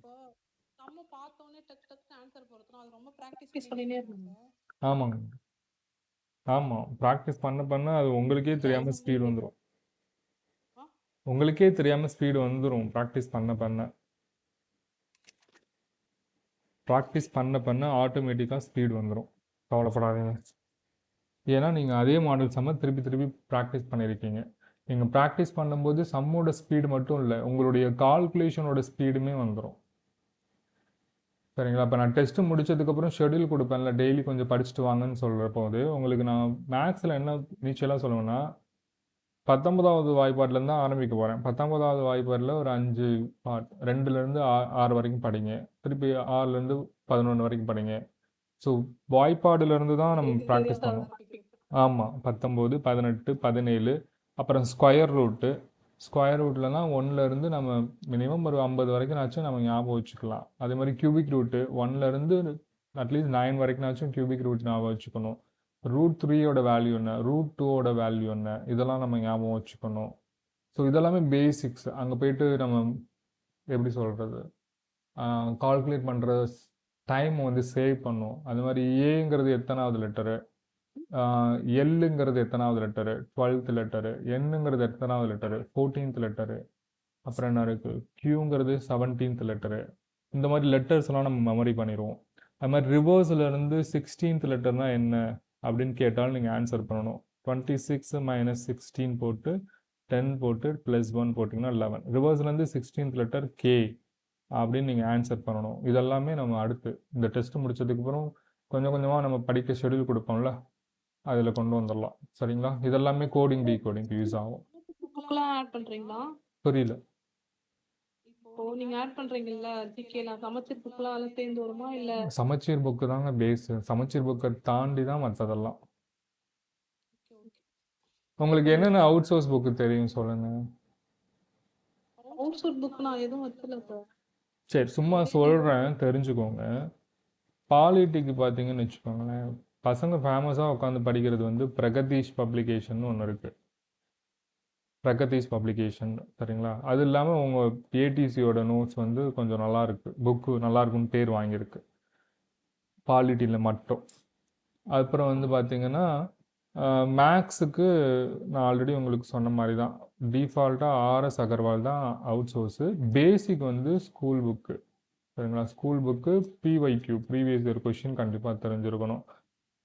நம்ம பார்த்தோன்னே டக் டக் ஆன்சர் போறதுனா அது ரொம்ப பிராக்டிஸ் பண்ணினே இருக்கணும். ஆமாங்க, ஆமாம், ப்ராக்டிஸ் பண்ண பண்ண அது உங்களுக்கே தெரியாமல் ஸ்பீடு வந்துடும். உங்களுக்கே தெரியாமல் ஸ்பீடு வந்துடும். ப்ராக்டிஸ் பண்ண பண்ண ஆட்டோமேட்டிக்காக ஸ்பீடு வந்துடும். கவலைப்படாதீங்க. ஏன்னா நீங்கள் அதே மாடல் சம்ம திருப்பி திருப்பி ப்ராக்டிஸ் பண்ணியிருக்கீங்க. நீங்கள் ப்ராக்டிஸ் பண்ணும்போது சம்மோட ஸ்பீடு மட்டும் இல்லை, உங்களுடைய கால்குலேஷனோட ஸ்பீடுமே வந்துடும். சரிங்களா? இப்போ நான் டெஸ்ட்டு முடிச்சதுக்கப்புறம் ஷெடியூல் கொடுப்பேன்ல, டெய்லி கொஞ்சம் படிச்சுட்டு வாங்கன்னு சொல்கிற போது உங்களுக்கு நான் மேக்ஸில் என்ன நீச்சலாக சொல்லுவேன்னா, 19வது வாய்ப்பாட்டிலேருந்து தான் ஆரம்பிக்க போகிறேன். 19வது வாய்ப்பாட்டில் ஒரு 5 பார்ட், 2லேருந்து 6 வரைக்கும் படிங்க. திருப்பி 6லேருந்து 11 வரைக்கும் படிங்க. ஸோ வாய்ப்பாடுலேருந்து தான் நம்ம ப்ராக்டிஸ் பண்ணுவோம். ஆமாம், 19, 18, 17, அப்புறம் ஸ்கொயர் ரூட்லலாம் 1லேருந்து நம்ம மினிமம் ஒரு 50 வரைக்கும்னாச்சும் நம்ம ஞாபகம் வச்சுக்கலாம். அதே மாதிரி கியூபிக் ரூட்டு 1லேருந்து அட்லீஸ்ட் 9 வரைக்கும்னாச்சும் கியூபிக் ரூட் ஞாபகம் வச்சுக்கணும். ரூட் 3யோட வேல்யூ என்ன, ரூட் 2வோட வேல்யூ என்ன, இதெல்லாம் நம்ம ஞாபகம் வச்சுக்கணும். ஸோ இதெல்லாமே பேசிக்ஸ். அங்கே போயிட்டு நம்ம எப்படி சொல்கிறது, கால்குலேட் பண்ணுற டைம் வந்து சேவ் பண்ணும். அது மாதிரி ஏங்கிறது எத்தனாவது லெட்டரு, எல்லுங்கிறது எத்தனாவது லெட்டரு, 12th லெட்டரு, என்னுங்கிறது எத்தனாவது லெட்டரு, 14th லெட்டரு, அப்புறம் என்ன இருக்குது, கியூங்கிறது 17th லெட்டரு. இந்த மாதிரி லெட்டர்ஸ் எல்லாம் நம்ம மெமரி பண்ணிடுவோம். அது மாதிரி ரிவர்ஸ்லேருந்து 16th லெட்டர்னால் என்ன அப்படின்னு கேட்டாலும் நீங்கள் ஆன்சர் பண்ணணும். 26 - 16 போட்டு 10 போட்டு +1 போட்டிங்கன்னா 11. ரிவர்ஸ்லேருந்து 16th லெட்டர் கே அப்படின்னு நீங்கள் ஆன்சர் பண்ணணும். இதெல்லாமே நம்ம அடுத்து இந்த டெஸ்ட்டு முடிச்சதுக்கப்புறம் கொஞ்சம் கொஞ்சமாக நம்ம படிக்க ஷெடியூல் கொடுப்போம்ல, அதில் கொண்டு வந்துடலாம். சரிங்களா? இதெல்லாமே கோடிங் டீகோடிங் யூஸ் ஆகும். புக்லாம் ஆட் பண்ணுறீங்களா? புரியல. இப்போ நீங்கள் ஆட் பண்ணுறீங்கல்ல ஜிகேல, சமச்சீர் புக்லாம் எல்லாம் சேர்ந்து வருமா இல்லை? சமச்சீர் புக்கு தாங்க பேஸு. சமச்சீர் புக்கை தாண்டி தான் மற்றதெல்லாம். உங்களுக்கு என்னென்ன அவுட் சோர்ஸ் புக்கு தெரியும் சொல்லுங்கள். அவுட் சோர்ஸ் புக் நான் எதுவும் வச்சல சார். சரி, சும்மா சொல்கிறேன், தெரிஞ்சுக்கோங்க. பாலிட்டிக்கு பார்த்தீங்கன்னு வச்சுக்கோங்களேன், பசங்க ஃபேமஸாக உட்காந்து படிக்கிறது வந்து பிரகதீஷ் பப்ளிகேஷன் ஒன்று இருக்குது. பிரகதீஷ் பப்ளிகேஷன் சரிங்களா. அது இல்லாமல் உங்கள் ஏடிசியோட நோட்ஸ் வந்து கொஞ்சம் நல்லா இருக்கு, புக்கு நல்லா இருக்குன்னு பேர் வாங்கியிருக்கு பாலிட்டியில் மட்டும். அப்புறம் வந்து பார்த்தீங்கன்னா மேக்ஸுக்கு நான் ஆல்ரெடி உங்களுக்கு சொன்ன மாதிரி தான், டிஃபால்ட்டாக ஆர்எஸ் அகர்வால் தான் அவுட் சோர்ஸு. பேசிக் வந்து ஸ்கூல் புக்கு சரிங்களா. School book PYQ previous year question கண்டிப்பாக தெரிஞ்சிருக்கணும்.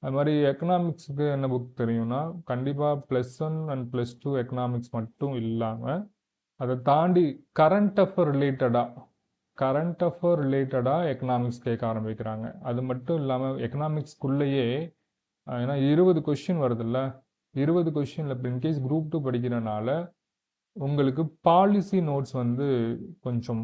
அது மாதிரி எக்கனாமிக்ஸுக்கு என்ன புக் தெரியும்னா கண்டிப்பாக +1 அண்ட் +2 எக்கனாமிக்ஸ் மட்டும் இல்லாமல் அதை தாண்டி கரண்ட் அஃபேர் ரிலேட்டடாக எக்கனாமிக்ஸ் கேட்க ஆரம்பிக்கிறாங்க. அது மட்டும் இல்லாமல் எக்கனாமிக்ஸ்குள்ளேயே ஏன்னா 20 கொஷின் வருதுல்ல, 20 கொஷினில் இப்போ இன்கேஸ் குரூப் 2 படிக்கிறனால உங்களுக்கு பாலிசி நோட்ஸ் வந்து கொஞ்சம்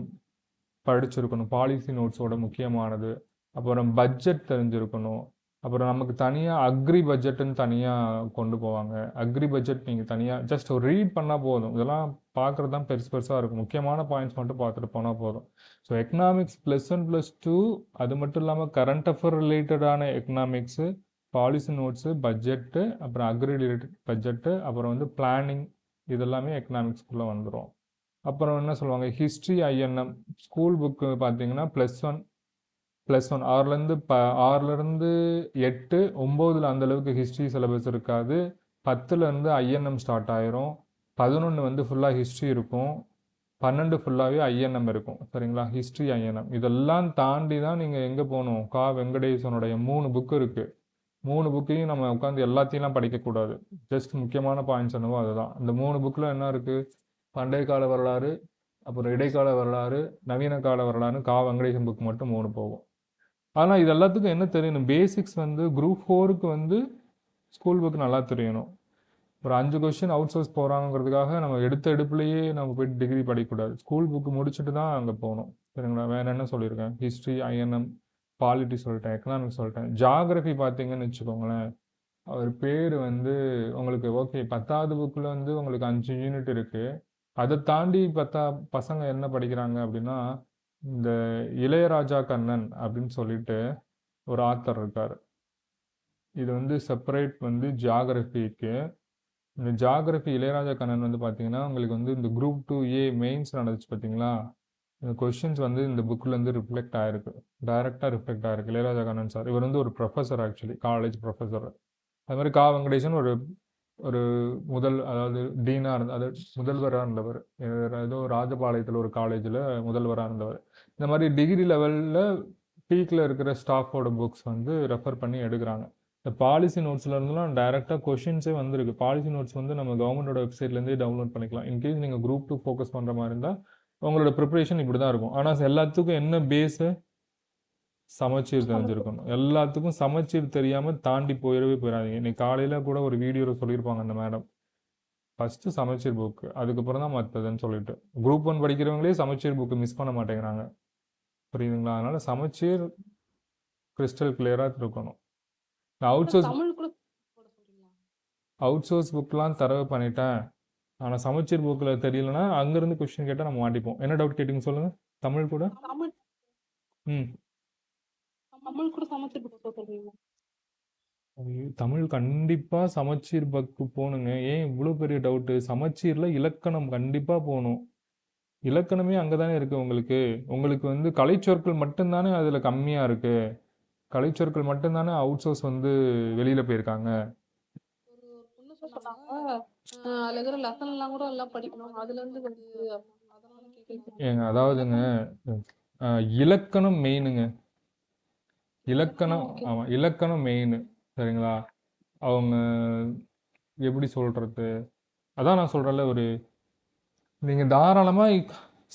படிச்சிருக்கணும். பாலிசி நோட்ஸோட முக்கியமானது. அப்புறம் பட்ஜெட் தெரிஞ்சிருக்கணும். அப்புறம் நமக்கு தனியாக அக்ரி பட்ஜெட்டுன்னு தனியாக கொண்டு போவாங்க. அக்ரி பட்ஜெட் நீங்கள் தனியாக ஜஸ்ட் ஒரு ரீட் பண்ணால் போதும். இதெல்லாம் பார்க்குறது தான் பெருசு பெருசாக இருக்கும். முக்கியமான பாயிண்ட்ஸ் மட்டும் பார்த்துட்டு போனால் போதும். ஸோ எக்கனாமிக்ஸ் +1 +2 அது மட்டும் இல்லாமல் கரண்ட் அஃபேர் ரிலேட்டடான எக்கனாமிக்ஸு, பாலிசி நோட்ஸு, பட்ஜெட்டு, அப்புறம் அக்ரி ரிலேட்டட் பட்ஜெட்டு, அப்புறம் வந்து பிளானிங், இதெல்லாமே எக்கனாமிக்ஸ்குள்ளே வந்துடும். அப்புறம் என்ன சொல்லுவாங்க, ஹிஸ்ட்ரி ஐஎன்எம் ஸ்கூல் புக்கு பார்த்தீங்கன்னா +1 6லேருந்து 8 9ல் அந்தளவுக்கு ஹிஸ்ட்ரி சிலபஸ் இருக்காது. 10லேருந்து ஐஎன்எம் ஸ்டார்ட் ஆயிரும். 11 வந்து ஃபுல்லாக ஹிஸ்ட்ரி இருக்கும். 12 ஃபுல்லாகவே ஐஎன்எம் இருக்கும் சரிங்களா. ஹிஸ்ட்ரி ஐஎன்எம் இதெல்லாம் தாண்டி தான் நீங்கள் எங்கே போகணும், வெங்கடேசனுடைய 3 புக்கு இருக்குது. 3 புக்கையும் நம்ம உட்காந்து எல்லாத்தையும் படிக்கக்கூடாது. ஜஸ்ட் முக்கியமான பாயிண்ட்ஸ் என்னவோ அதுதான். இந்த 3 புக்கில் என்ன இருக்குது, பண்டைய கால வரலாறு, அப்புறம் இடைக்கால வரலாறு, நவீன கால வரலாறு, வெங்கடேசன் புக் மட்டும் 3 போகும். ஆனால் இது எல்லாத்துக்கும் என்ன தெரியணும், பேசிக்ஸ் வந்து குரூப் 4க்கு வந்து ஸ்கூல் புக் நல்லா தெரியணும். ஒரு 5 கொஷின் அவுட் சோர்ஸ் போகிறாங்கிறதுக்காக நம்ம எடுப்புலையே நம்ம போய்ட்டு டிகிரி படிக்கக்கூடாது. ஸ்கூல் புக்கு முடிச்சுட்டு தான் அங்கே போகணும் சரிங்களா. வேறு என்ன சொல்லியிருக்கேன், ஹிஸ்ட்ரி ஐஎன்எம், பாலிட்டி சொல்லிட்டேன், எக்கனாமிக்ஸ் சொல்லிட்டேன். ஜாகிரஃபி பார்த்தீங்கன்னு வச்சுக்கோங்களேன், அவர் பேர் வந்து உங்களுக்கு ஓகே 10வது புக்கில் வந்து உங்களுக்கு 5 யூனிட் இருக்குது. அதை தாண்டி பசங்க என்ன படிக்கிறாங்க அப்படின்னா, இந்த இளையராஜா கண்ணன் அப்படின்னு சொல்லிட்டு ஒரு ஆத்தர் இருக்கார். இது வந்து செப்பரேட் வந்து ஜியாகிரஃபிக்கு. இந்த ஜியாகிரஃபி இளையராஜா கண்ணன் வந்து பார்த்தீங்கன்னா உங்களுக்கு வந்து இந்த குரூப் 2A மெயின்ஸ் நடந்துச்சு பார்த்தீங்களா, இந்த கொஷின்ஸ் வந்து இந்த புக்கிலேருந்து ரிஃப்ளெக்ட் ஆகிருக்கு, டைரெக்டாக ரிஃப்ளெக்ட் ஆகிருக்கு. இளையராஜா கண்ணன் சார் இவர் வந்து ஒரு ப்ரொஃபஸர், ஆக்சுவலி காலேஜ் ப்ரொஃபஸர். அது மாதிரி வெங்கடேசன் ஒரு அதாவது டீனாக அதாவது முதல்வராக இருந்தவர். ஏதோ ராஜபாளையத்தில் ஒரு காலேஜில் முதல்வராக இருந்தவர். இந்த மாதிரி டிகிரி லெவலில் பீக்கில் இருக்கிற ஸ்டாஃபோட புக்ஸ் வந்து ரெஃபர் பண்ணி எடுக்கிறாங்க. இந்த பாலிசி நோட்ஸில் இருந்துலாம் டைரெக்டாக கொஷின்ஸே வந்துருக்கு. பாலிசி நோட்ஸ் வந்து நம்ம கவர்மெண்டோட வெப்சைட்லேருந்தே டவுன்லோட் பண்ணிக்கலாம். இன்கேஸ் நீங்கள் குரூப் 2 ஃபோக்கஸ் பண்ணுற மாதிரி இருந்தால் உங்களோட ப்ரிப்பரேஷன் இப்படி தான் இருக்கும். ஆனால் எல்லாத்துக்கும் என்ன பேஸு, சமச்சீர் தெரிஞ்சிருக்கணும். எல்லாத்துக்கும் சமச்சீர் தெரியாமல் தாண்டி போயிடாதீங்க. இன்னைக்கு காலையில் கூட ஒரு வீடியோவில் சொல்லியிருப்பாங்க அந்த மேடம், ஃபஸ்ட்டு சமச்சீர் புக்கு, அதுக்கப்புறம் தான் மற்றதுன்னு சொல்லிட்டு. குரூப் 1 படிக்கிறவங்களே சமச்சீர் புக்கு மிஸ் பண்ண மாட்டேங்கிறாங்க, புரியுதுங்களா. அதனால் சமச்சீர் கிறிஸ்டல் கிளியராக இருக்கணும். அவுட் சோர்ஸ் புக்கெலாம் தரவு பண்ணிட்டேன், ஆனால் சமச்சீர் புக்கில் தெரியலனா அங்கேருந்து கொஸ்டின் கேட்டால் நம்ம மாட்டிப்போம். என்ன டவுட் கேட்டிங்க சொல்லுங்கள். தமிழ் கூட தமிழ் கண்டிப்பாக சமச்சீர் பக்கு போகணுங்க. ஏன் இவ்வளோ பெரிய டவுட்டு, சமச்சீரில் இலக்கணம் கண்டிப்பாக போகணும். இலக்கணமே அங்கே தானே இருக்குது உங்களுக்கு. உங்களுக்கு வந்து கலைச்சொற்கள் மட்டும்தானே அதில் கம்மியாக இருக்குது. கலைச்சொற்கள் மட்டும்தானே அவுட் சோர்ஸ் வந்து வெளியில் போயிருக்காங்க. ஏங்க அதாவதுங்க இலக்கணம் மெயினுங்க. இலக்கணம் ஆமாம், இலக்கணம் மெயின் சரிங்களா. அவங்க எப்படி சொல்கிறது, அதான் நான் சொல்கிறேன்ல, ஒரு நீங்கள் தாராளமாக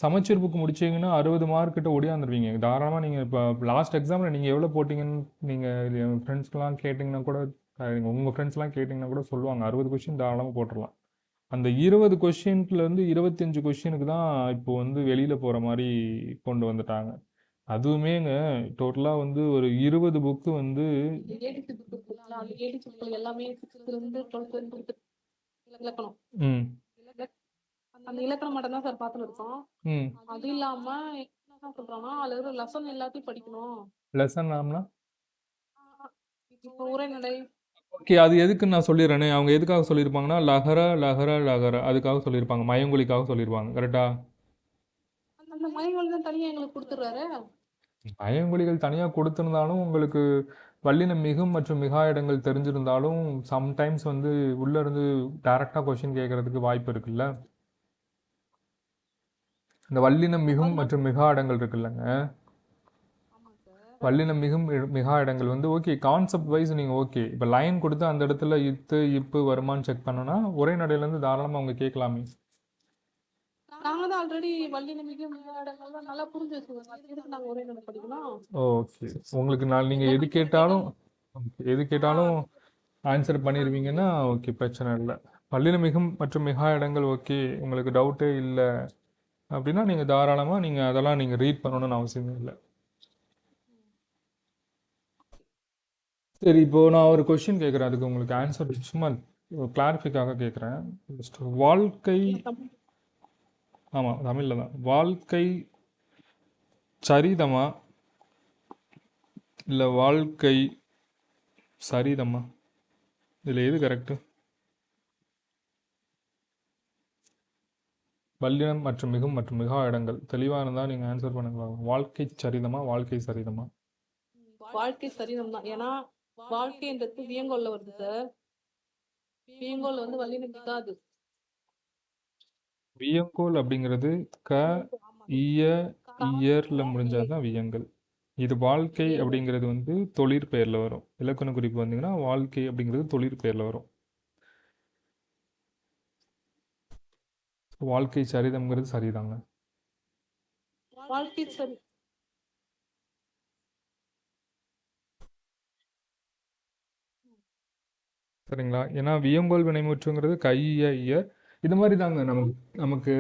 சமச்சீர் புக்கு முடிச்சிங்கன்னா 60 மார்க் கிட்ட ஓடியாந்துருவீங்க தாராளமாக. நீங்கள் இப்போ லாஸ்ட் எக்ஸாமில் நீங்கள் எவ்வளோ போட்டிங்கன்னு நீங்கள் என் ஃப்ரெண்ட்ஸ்க்கெலாம் கேட்டிங்கன்னா கூட, உங்கள் ஃப்ரெண்ட்ஸ்லாம் கேட்டிங்கன்னா கூட சொல்லுவாங்க 60 கொஷின் தாராளமாக போட்டுடலாம். அந்த 20 கொஷின்லேருந்து 25 கொஷினுக்கு தான் இப்போது வந்து வெளியில் போகிற மாதிரி கொண்டு வந்துட்டாங்க. அதுவுமேங்க டோட்டலாக வந்து ஒரு 20 புக்கு வந்து அந்த இலக்கணம் மட்டும் தான் சார் பார்த்துட்டு இருக்கோம். அது இல்லாம என்ன சொல்றாங்கன்னா அதுல இருக்கிற லெசன் எல்லாத்தையும் படிக்கணும். லெசன் நாம்னா இப்போ உரைநடை, ஓகே, அது எதுக்குன்னு நான் சொல்லிடுறேனே. அவங்க எதுக்காக சொல்லியிருப்பாங்கன்னா லகர லகர லகர அதுக்காக சொல்லியிருப்பாங்க, மயங்கொலிக்காக சொல்லியிருப்பாங்க. கரெக்டா? அந்த மயங்கொலி தான் தனியா எங்களுக்கு கொடுத்துறாரு. மயங்கொலிகள் தனியாக கொடுத்திருந்தாலும் உங்களுக்கு வல்லினம் மிகும் மற்றும் மிகா இடங்கள் தெரிஞ்சிருந்தாலும் சம்டைம்ஸ் வந்து உள்ள இருந்து டைரக்டா கொஸ்டின் கேட்கறதுக்கு வாய்ப்பு இருக்குல்ல. இந்த வல்லினம் மிகும் அதனால மற்றும் மிகா இடங்கள் இருக்குல்லங்க, ஆமா சார். வல்லினம் மிகும் மிகா இடங்கள் வந்து ஓகே கான்செப்ட் வைஸ் நீங்கள் ஓகே. இப்போ லைன் கொடுத்து அந்த இடத்துல இத்து இப்பு வருமான்னு செக் பண்ணோன்னா ஒரே நடையிலேருந்து தாராளமாக அவங்க கேட்கலாமே. நாங்க தான் ஆல்ரெடி வள்ளி நம்பிக்கை இடங்கள்லாம் நல்லா புரிஞ்சு வச்சுக்கோங்க. அது எதுக்கு நாங்க ஒரே நட படிக்கணும்? ஓகே, உங்களுக்கு நான் நீங்கள் எது எல்லாமே கேட்டாலும் எது ஆ கேட்டாலும் ஆன்சர் பண்ணிடுவீங்கன்னா ஓகே, பிரச்சனை இல்லை. வல்லினம் மிகும் மற்றும் மிகா இடங்கள் ஓகே, உங்களுக்கு டவுட்டே இல்லை அப்படின்னா நீங்கள் தாராளமாக நீங்கள் அதெல்லாம் நீங்கள் ரீட் பண்ணணும்னு அவசியமே இல்லை. சரி, இப்போ நான் ஒரு கொஸ்டின் கேட்குறேன், அதுக்கு உங்களுக்கு ஆன்சர் சும்மா கிளாரிஃபிக்காக கேட்குறேன். வாழ்க்கை, தமிழ் ஆமாம் தமிழில் தான், வாழ்க்கை சரிதமா இல்லை வாழ்க்கை சரிதமா, இதில் எது கரெக்டு? வல்லினம் மற்றும் மிகும் மற்றும் மிகா இடங்கள் தெளிவாக இருந்தால் நீங்கள் ஆன்சர் பண்ணுங்களா. வாழ்க்கை சரிதமா வாழ்க்கை சரிதமா? வாழ்க்கை சரிதம் தான். ஏன்னா வாழ்க்கைன்றது வியங்கோல்ல வருது சார். வியங்கோல் வந்து வள்ளி நம்பிக்காது. வியங்கோல் அப்படிங்கிறது க இய இயர்ல முடிஞ்சால் தான் வியங்கல். இது வாழ்க்கை அப்படிங்கிறது வந்து தொழிற்பெயரில் வரும். இலக்கண குறிப்பு வந்தீங்கன்னா வாழ்க்கை அப்படிங்கிறது தொழிற்பெயரில் வரும். வாழ்க்கை சரிதம்ங்கிறது சரிதாங்க. வாழ்க்கை சரி சரிங்களா? ஏன்னா வியங்கோல் வினைமுற்றுங்கிறது கைய இயர் இது மாதிரி தாங்க. நமக்கு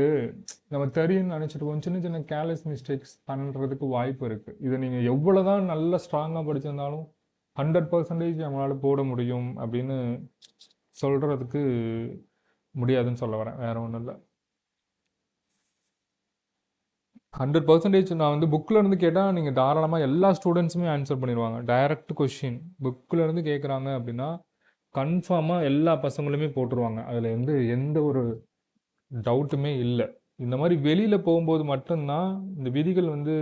நம்ம தெரியும்னு நினச்சிட்டு போவோம். சின்ன சின்ன கேர்லெஸ் மிஸ்டேக்ஸ் பண்ணுறதுக்கு வாய்ப்பு இருக்குது. இதை நீங்கள் எவ்வளோ தான் நல்லா ஸ்ட்ராங்காக படிச்சிருந்தாலும் 100% நம்மளால் போட முடியும் அப்படின்னு சொல்கிறதுக்கு முடியாதுன்னு சொல்ல வரேன், வேற ஒன்றும் இல்லை. 100% நான் வந்து புக்கில் இருந்து கேட்டால் நீங்கள் தாராளமாக எல்லா ஸ்டூடெண்ட்ஸுமே ஆன்சர் பண்ணிடுவாங்க. டைரக்ட் கொஷின் புக்கில் இருந்து கேட்குறாங்க அப்படின்னா கன்ஃபார்மாக எல்லா பசங்களுமே போட்டுருவாங்க. அதில் வந்து எந்த ஒரு டவுட்டுமே இல்லை. இந்த மாதிரி வெளியில் போகும்போது மட்டும்தான் இந்த விதிகள் வந்து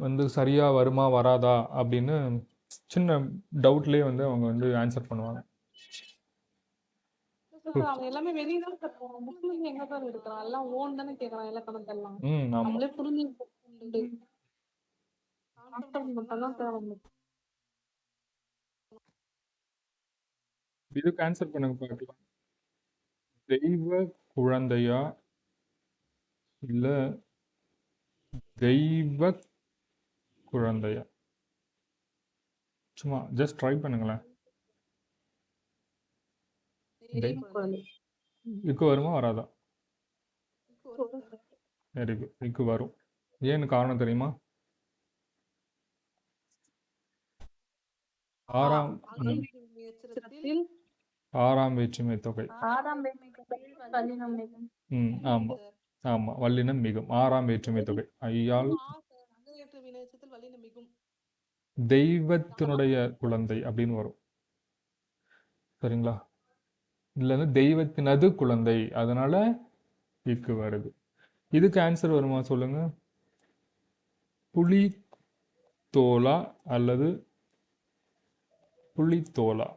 வந்து சரியாக வருமா வராதா அப்படின்னு சின்ன டவுட்லேயே வந்து அவங்க வந்து ஆன்சர் பண்ணுவாங்க. சார் அவங்க எல்லாமே வெளியே தான் சார் போறோம். புக்ல இருந்து எங்க சார் எடுக்கிறான்? எல்லாம் ஓன் தானே கேட்கறான் இலக்கணத்தெல்லாம். ஆமாம். நம்மளே புரிஞ்சு கான்செப்ட் மட்டும் தான் சார் அவங்களுக்கு. இதுக்கு ஆன்சர் பண்ணுங்க பார்க்கலாம். தெய்வ குழந்தையா இல்லை தெய்வ குழந்தையா? சும்மா ஜஸ்ட் ட்ரை பண்ணுங்களேன். இக்கு வருமா வராதா? வெரி குட், இக்கு வரும். ஏன்னு காரணம் தெரியுமா? ஆறாம் ஆறாம் வேற்றுமை தொகை. ஆமாம் ஆமாம், வல்லினம் மிகும். ஆறாம் வேற்றுமை தொகை ஐயால் தெய்வத்தினுடைய குழந்தை அப்படின்னு வரும். சரிங்களா? இல்லை வந்து தெய்வத்தினது குழந்தை, அதனால இக்கு வருது. இதுக்கு ஆன்சர் வருமா சொல்லுங்க. புலி தோலா அல்லது புலித்தோலா?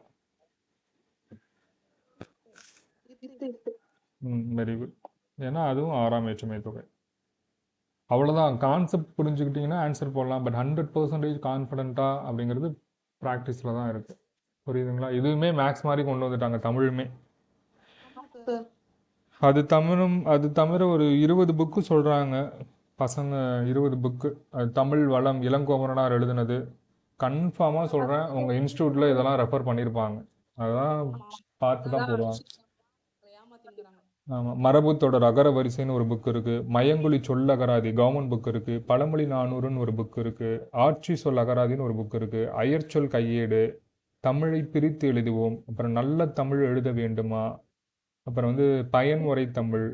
Very good. ஏன்னா அதுவும் ஆறாம் வேற்றுமை தொகை. அவ்வளோதான், கான்செப்ட் புரிஞ்சுக்கிட்டிங்கன்னா ஆன்சர் போடலாம். பட் 100% கான்ஃபிடென்ட்டாக அப்படிங்கிறது ப்ராக்டிஸில் தான் இருக்குது. புரியுதுங்களா? இதுவுமே மேக்ஸ் மாதிரி கொண்டு வந்துட்டாங்க தமிழுமே. அது தவிர ஒரு 20 புக்கு சொல்கிறாங்க பசங்க. 20 புக்கு அது தமிழ் வளம் இளங்கோவனார் எழுதுனது. கன்ஃபார்மாக சொல்கிறேன், உங்கள் இன்ஸ்டியூட்டில் இதெல்லாம் ரெஃபர் பண்ணியிருப்பாங்க. அதெல்லாம் பார்த்து தான் போடுவாங்க. ஆமாம், மரபுத்தொடர் அகர வரிசைன்னு ஒரு புக் இருக்குது. மயங்கொலி சொல் அகராதி கவர்மெண்ட் புக் இருக்குது. பழமொழி 400ன்னு ஒரு புக் இருக்குது. ஆட்சி சொல் அகராதின்னு ஒரு புக் இருக்குது. அயற்சொல் கையேடு, தமிழை பிரித்து எழுதுவோம், அப்புறம் நல்ல தமிழ் எழுத வேண்டுமா, அப்புறம் வந்து பயன்முறை தமிழ்.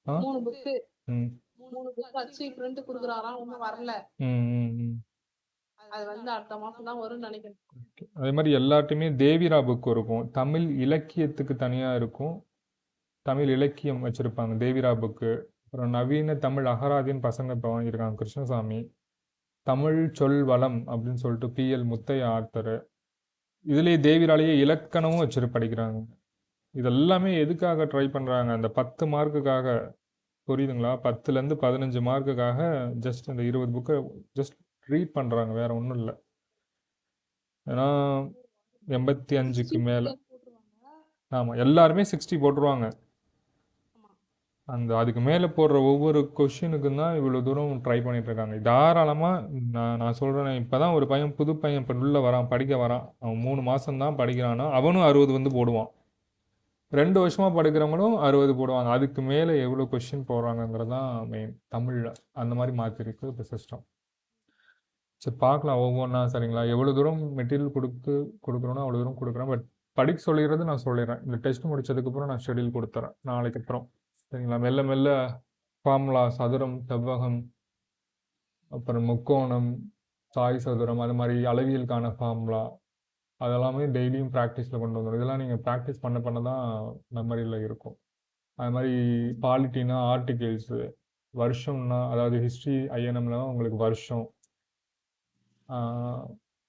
ம் வச்சு பிரிண்ட் கொடுக்குறாராம், ஒன்றும் வரல. அது வந்து அடுத்த மாசம் தான் வரும்னு நினைக்கிறேன். அதே மாதிரி எல்லாத்தையுமே தேவிரா புக் இருக்கும். தமிழ் இலக்கியத்துக்கு தனியாக இருக்கும். தமிழ் இலக்கியம் வச்சுருப்பாங்க தேவிரா புக்கு. அப்புறம் நவீன தமிழ் அகராதின்னு பசங்க இப்போ வாங்கியிருக்காங்க கிருஷ்ணசாமி. தமிழ் சொல் வளம் அப்படின்னு சொல்லிட்டு பிஎல் முத்தையா ஆத்தர். இதுலேயே தேவிராலேயே இலக்கணமும் வச்சுட்டு படிக்கிறாங்க. இதெல்லாமே எதுக்காக ட்ரை பண்ணுறாங்க? அந்த 10 மார்க்குக்காக. புரியுதுங்களா? 10லேருந்து 15 மார்க்குக்காக ஜஸ்ட் அந்த 20 புக்கை ஜஸ்ட் ரீட் பண்ணுறாங்க, வேற ஒன்றும் இல்லை. ஏன்னா 85க்கு மேலே. ஆமாம், எல்லாருமே 60 போட்டுருவாங்க. அந்த அதுக்கு மேலே போடுற ஒவ்வொரு கொஷினுக்கும் தான் இவ்வளோ தூரம் ட்ரை பண்ணிட்டு இருக்காங்க. தாராளமாக நான் சொல்கிறேன், இப்போ தான் ஒரு பையன் புது பையன் இப்போ உள்ளே வரான், படிக்க வரான். அவன் 3 மாதம் தான் படிக்கிறான்னா அவனும் 60 வந்து போடுவான். 2 வருஷமாக படிக்கிறவங்களும் 60 போடுவாங்க. அதுக்கு மேலே எவ்வளோ கொஷின் போடுறாங்கங்கிறது தான் மெயின். தமிழில் அந்த மாதிரி மாற்றிருக்கு இப்போ சிஸ்டம். சரி, பார்க்கலாம் ஒவ்வொன்றா. சரிங்களா? எவ்வளோ தூரம் மெட்டீரியல் கொடுக்குறோன்னா அவ்வளோ தூரம் கொடுக்குறேன். பட் படிக்க சொல்லிடுறது நான் சொல்லிடுறேன். இந்த டெஸ்ட் முடிச்சதுக்கப்புறம் நான் ஷெடியூல் கொடுத்துறேன் நாளைக்கு அப்புறம். சரிங்களா? மெல்ல மெல்ல ஃபார்முலா, சதுரம், செவ்வகம், அப்புறம் முக்கோணம், சாய் சதுரம், அது மாதிரி அளவியலுக்கான ஃபார்முலா அதெல்லாமே டெய்லியும் ப்ராக்டிஸில் கொண்டு வந்துடும். இதெல்லாம் நீங்கள் ப்ராக்டிஸ் பண்ண தான் மெமரியில் இருக்கும். அது மாதிரி பாலிட்டினா ஆர்டிகிள்ஸு, வருஷம்னா அதாவது ஹிஸ்ட்ரி ஐஎன்எம்னா உங்களுக்கு வருஷம்.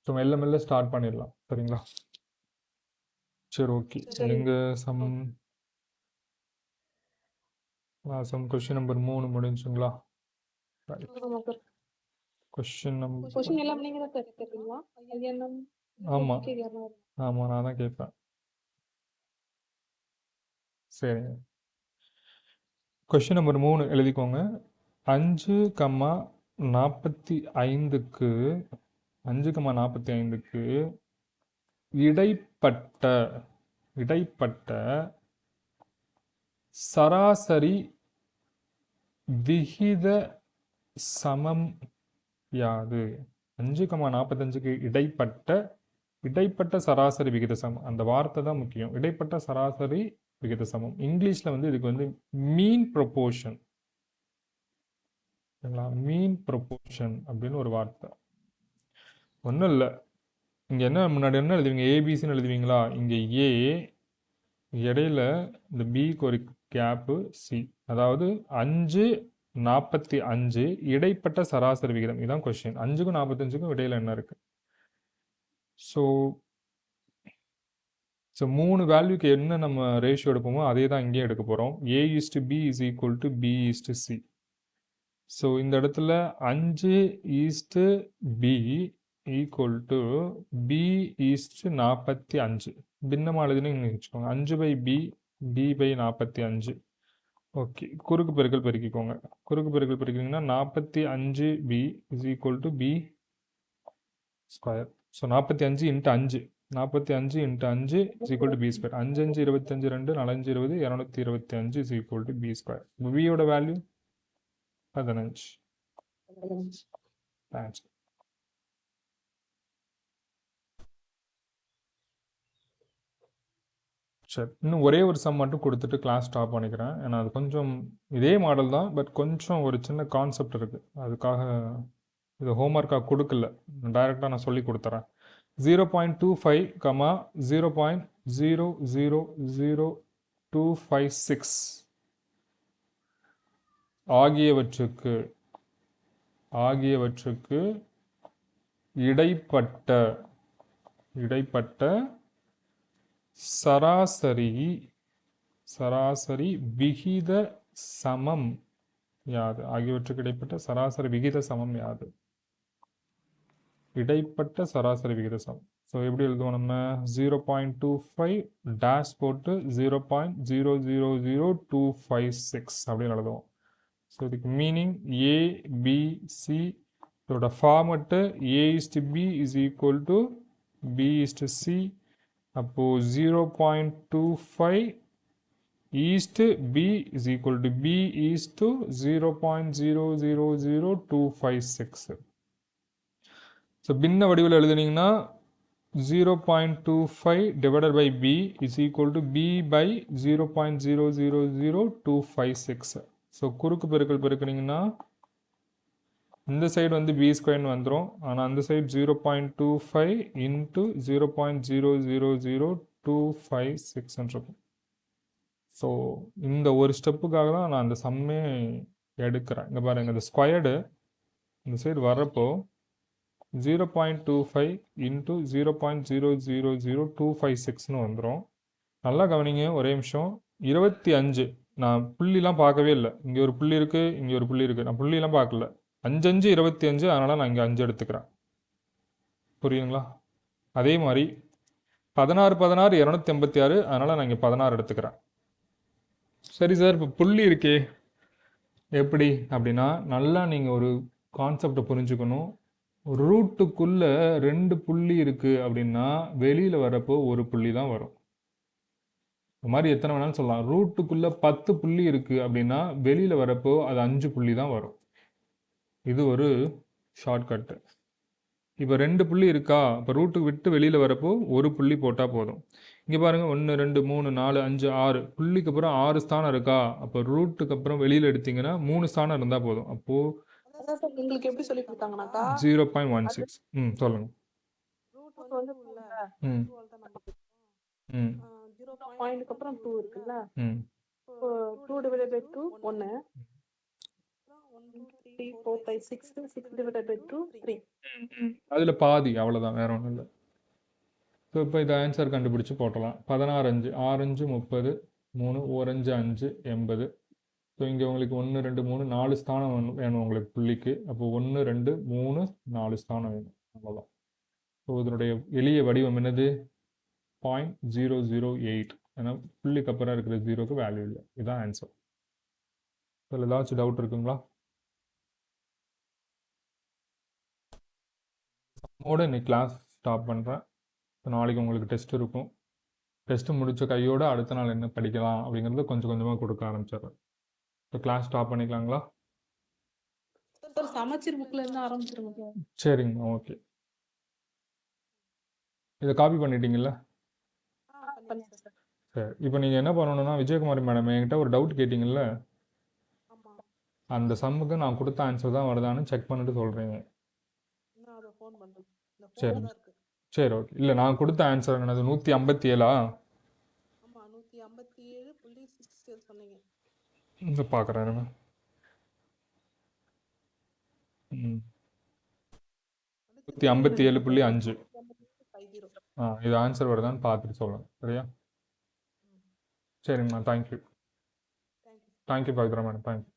ஸோ மெல்ல மெல்ல ஸ்டார்ட் பண்ணிடலாம். சரிங்களா? சரி, ஓகே. நீங்கள் சம் கொஷின் நம்பர் 3 முடிஞ்சுங்களா? கொஷின் நம்பர் கொஸ்டின் எல்லாம் நீங்க தான் கேட்குறீங்களா? ஐஎன்எம் ஆமாம் ஆமாம், நான் தான் கேட்பேன். சரிங்க. கொஷின் நம்பர் 3 எழுதிக்கோங்க. 5,45க்கு இடைப்பட்ட சராசரி விகித சமம் யாது? 5,45க்கு இடைப்பட்ட சராசரி விகித சமம். அந்த வார்த்தை தான் முக்கியம். இடைப்பட்ட சராசரி விகித சமம். இங்கிலீஷில் வந்து இதுக்கு வந்து மீன் ப்ரொபோர்ஷன். மீன் ப்ரொபோர்ஷன் அப்படின்னு ஒரு வார்த்தை. ஒன்றும் இல்லை, இங்கே என்ன முன்னாடி என்ன எழுதுவீங்க? ஏபிசின்னு எழுதுவீங்களா? இங்கே ஏ, இடையில இந்த பிக்கு ஒரு கேப்பு சி. அதாவது 5,45 இடைப்பட்ட சராசரி விகிதம். இதுதான் கொஸ்டின். 5க்கும் 45க்கும் இடையில என்ன இருக்கு? ஸோ 3 வேல்யூக்கு என்ன நம்ம ரேஷியோ எடுப்போமோ அதே தான் இங்கேயும் எடுக்க போகிறோம். A:B is equal to B:C. So இந்த இடத்துல 5:B ஈக்குவல் டு B:45. பின்னமாக எழுதுன்னு வச்சுக்கோங்க. 5/B, B/45. ஓகே, குறுக்கு பெருக்கல் பெருக்கிக்கோங்க. குறுக்கு பெருக்கல் பெருக்கிங்கன்னா 45B is equal to B square. So 45 into 5, 45 into 5 is equal to B square. 5 5 25 2 4 5 20 225 is equal to B square. பியோட value 15. Thanks. சரி, இன்னும் ஒரே ஒரு சம் மட்டும் கொடுத்துட்டு கிளாஸ் ஸ்டாப் பண்ணிக்கிறேன். ஏன்னா அது கொஞ்சம் இதே மாடல் தான், பட் கொஞ்சம் ஒரு சின்ன கான்செப்ட் இருக்குது. அதுக்காக இது ஹோம்ஒர்க்காக கொடுக்கல, டைரெக்டாக நான் சொல்லி கொடுத்துறேன். 0.25, 0.000256 ஆகியவற்றுக்கு இடைப்பட்ட சராசரி விகித சமம் யாது? ஆகியவற்றுக்கு இடைப்பட்ட சராசரி விகித சமம் யாது? இடைப்பட்ட சராசரி விகித சமம். ஸோ எப்படி எழுதுவோம் நம்ம? 0.25 டேஷ் போட்டு 0.000256 அப்படின்னு எழுதுவோம். ஸோ இதுக்கு மீனிங் ABC இதோட format A:B is equal to B:C. அப்போது 0.25 B is equal to B is to 0.000256. So பின்ன வடிவில் எழுதுனீங்கன்னா 0.25 divided by B is equal to B by 0.000256. So குறுக்கு பெருக்கல் பெருக்குனீங்கன்னா இந்த சைடு வந்து பி ஸ்கொயர்னு வந்துடும். ஆனால் அந்த சைடு 0.25 இன்ட்டு 0.000256 இருக்கும். ஸோ இந்த ஒரு ஸ்டெப்புக்காக தான் நான் அந்த சம்மே எடுக்கிறேன். இங்கே பாருங்கள், இந்த ஸ்கொயர்டு இந்த சைடு வர்றப்போ 0.25 இன்ட்டு 0.000256ன்னு வந்துடும். நல்லா கவனிங்க, ஒரே நிமிஷம். 25 நான் புள்ளிலாம் பார்க்கவே இல்லை. இங்கே ஒரு புள்ளி இருக்குது, இங்கே ஒரு புள்ளி இருக்குது. நான் புள்ளிலாம் பார்க்கல. 5 5 25, அதனால் நான் இங்கே 5 எடுத்துக்கிறேன். புரியுதுங்களா? அதே மாதிரி 16 16 286, அதனால் நான் இங்கே 16 எடுத்துக்கிறேன். சரி சார், இப்போ புள்ளி இருக்கே எப்படி அப்படின்னா, நல்லா நீங்கள் ஒரு கான்செப்டை புரிஞ்சுக்கணும். ரூட்டுக்குள்ளே 2 புள்ளி இருக்குது அப்படின்னா வெளியில் வரப்போ ஒரு புள்ளி தான் வரும். இந்த மாதிரி எத்தனை வேணாலும் சொல்லலாம். ரூட்டுக்குள்ளே 10 புள்ளி இருக்குது அப்படின்னா வெளியில் வரப்போ அது 5 புள்ளி தான் வரும். இது ஒரு ஷார்ட்கட்டு. இப்போ 2 புள்ளி இருக்கா, இப்போ ரூட்டுக்கு விட்டு வெளியில் வரப்போ ஒரு புள்ளி போட்டால் போதும். இங்கே பாருங்கள், 1 2 3 4 5 6 புள்ளிக்கு அப்புறம் 6 ஸ்தானம் இருக்கா, அப்போ ரூட்டுக்கு அப்புறம் வெளியில் எடுத்தீங்கன்னா 3 ஸ்தானம் இருந்தால் போதும். அப்போது அதான் சார் உங்களுக்கு எப்படி சொல்லி கொடுத்தாங்கனாக்கா 0.16. சொல்லுங்கள். ரூட் வந்து உள்ள ம் ம் ஜீரோ பாயிண்ட்க்கு அப்புறம் 2 இருக்குல்ல, ம் 2 டிவைடட் பை 2 1, 1 2 3 4 5 6 6 டிவைடட் பை 2 3. அதில் பாதி, அவ்வளோதான், வேற ஒன்றும் இல்லை. ஸோ இப்போ இதை ஆன்சர் கண்டுபிடிச்சி போட்டலாம். 16 5 6 5 30, 3 1 5 5 80. ஸோ இங்கே உங்களுக்கு 1 2 3 4 ஸ்தானம் வேணும் உங்களுக்கு புள்ளிக்கு. அப்போ 1 2 3 4 ஸ்தானம் வேணும், அவ்வளோதான். ஸோ இதனுடைய எளிய வடிவம் என்னது? 0.008. ஏன்னா புள்ளிக்கு அப்புறம் இருக்கிற ஜீரோக்கு வேல்யூ இல்லை. இதுதான் ஆன்சர். இதில் ஏதாச்சும் டவுட் இருக்குங்களா? ஓட இன்னைக்கு கிளாஸ் ஸ்டாப் பண்ணுறேன். நாளைக்கு உங்களுக்கு டெஸ்ட் இருக்கும். டெஸ்ட்டு முடித்த கையோடு அடுத்த நாள் என்ன படிக்கலாம் அப்படிங்கிறத கொஞ்சம் கொஞ்சமாக கொடுக்க ஆரம்பிச்சிடுறேன். ஸோ கிளாஸ் ஸ்டாப் பண்ணிக்கலாங்களா? சார் சமச்சீர் புக்ல இருந்து ஆரம்பிச்சிருங்க சார். சரிங்க, ஓகே. இதை காப்பி பண்ணிட்டீங்கல்ல? பண்ணிட்டேன் சார். சரி, இப்போ நீங்கள் என்ன பண்ணணும்னா, விஜயகுமாரி மேடம் என்கிட்ட ஒரு டவுட் கேட்டிங்கல்ல, ஆமா, அந்த சம்முக்கு நான் கொடுத்த ஆன்சர் தான் வருதான்னு செக் பண்ணிட்டு சொல்கிறீங்க. நான் அதை ஃபோன் பண்றேன். இந்த சரி. ஃபோன்ல தான் இருக்கு. சரி, ஓகே. இல்லை, நான் கொடுத்த ஆன்சர் என்னது? 157. ஆமா, 157.60 சொன்னீங்க. இந்த பார்க்குறேன். ம் 157.5. 50. இது ஆன்சர் வருதான்னு பார்த்துட்டு சொல்லுங்கள், சரியா? சரிங்கம்மா, thank you. Thank you. Thank you Pavithra madam, thank you.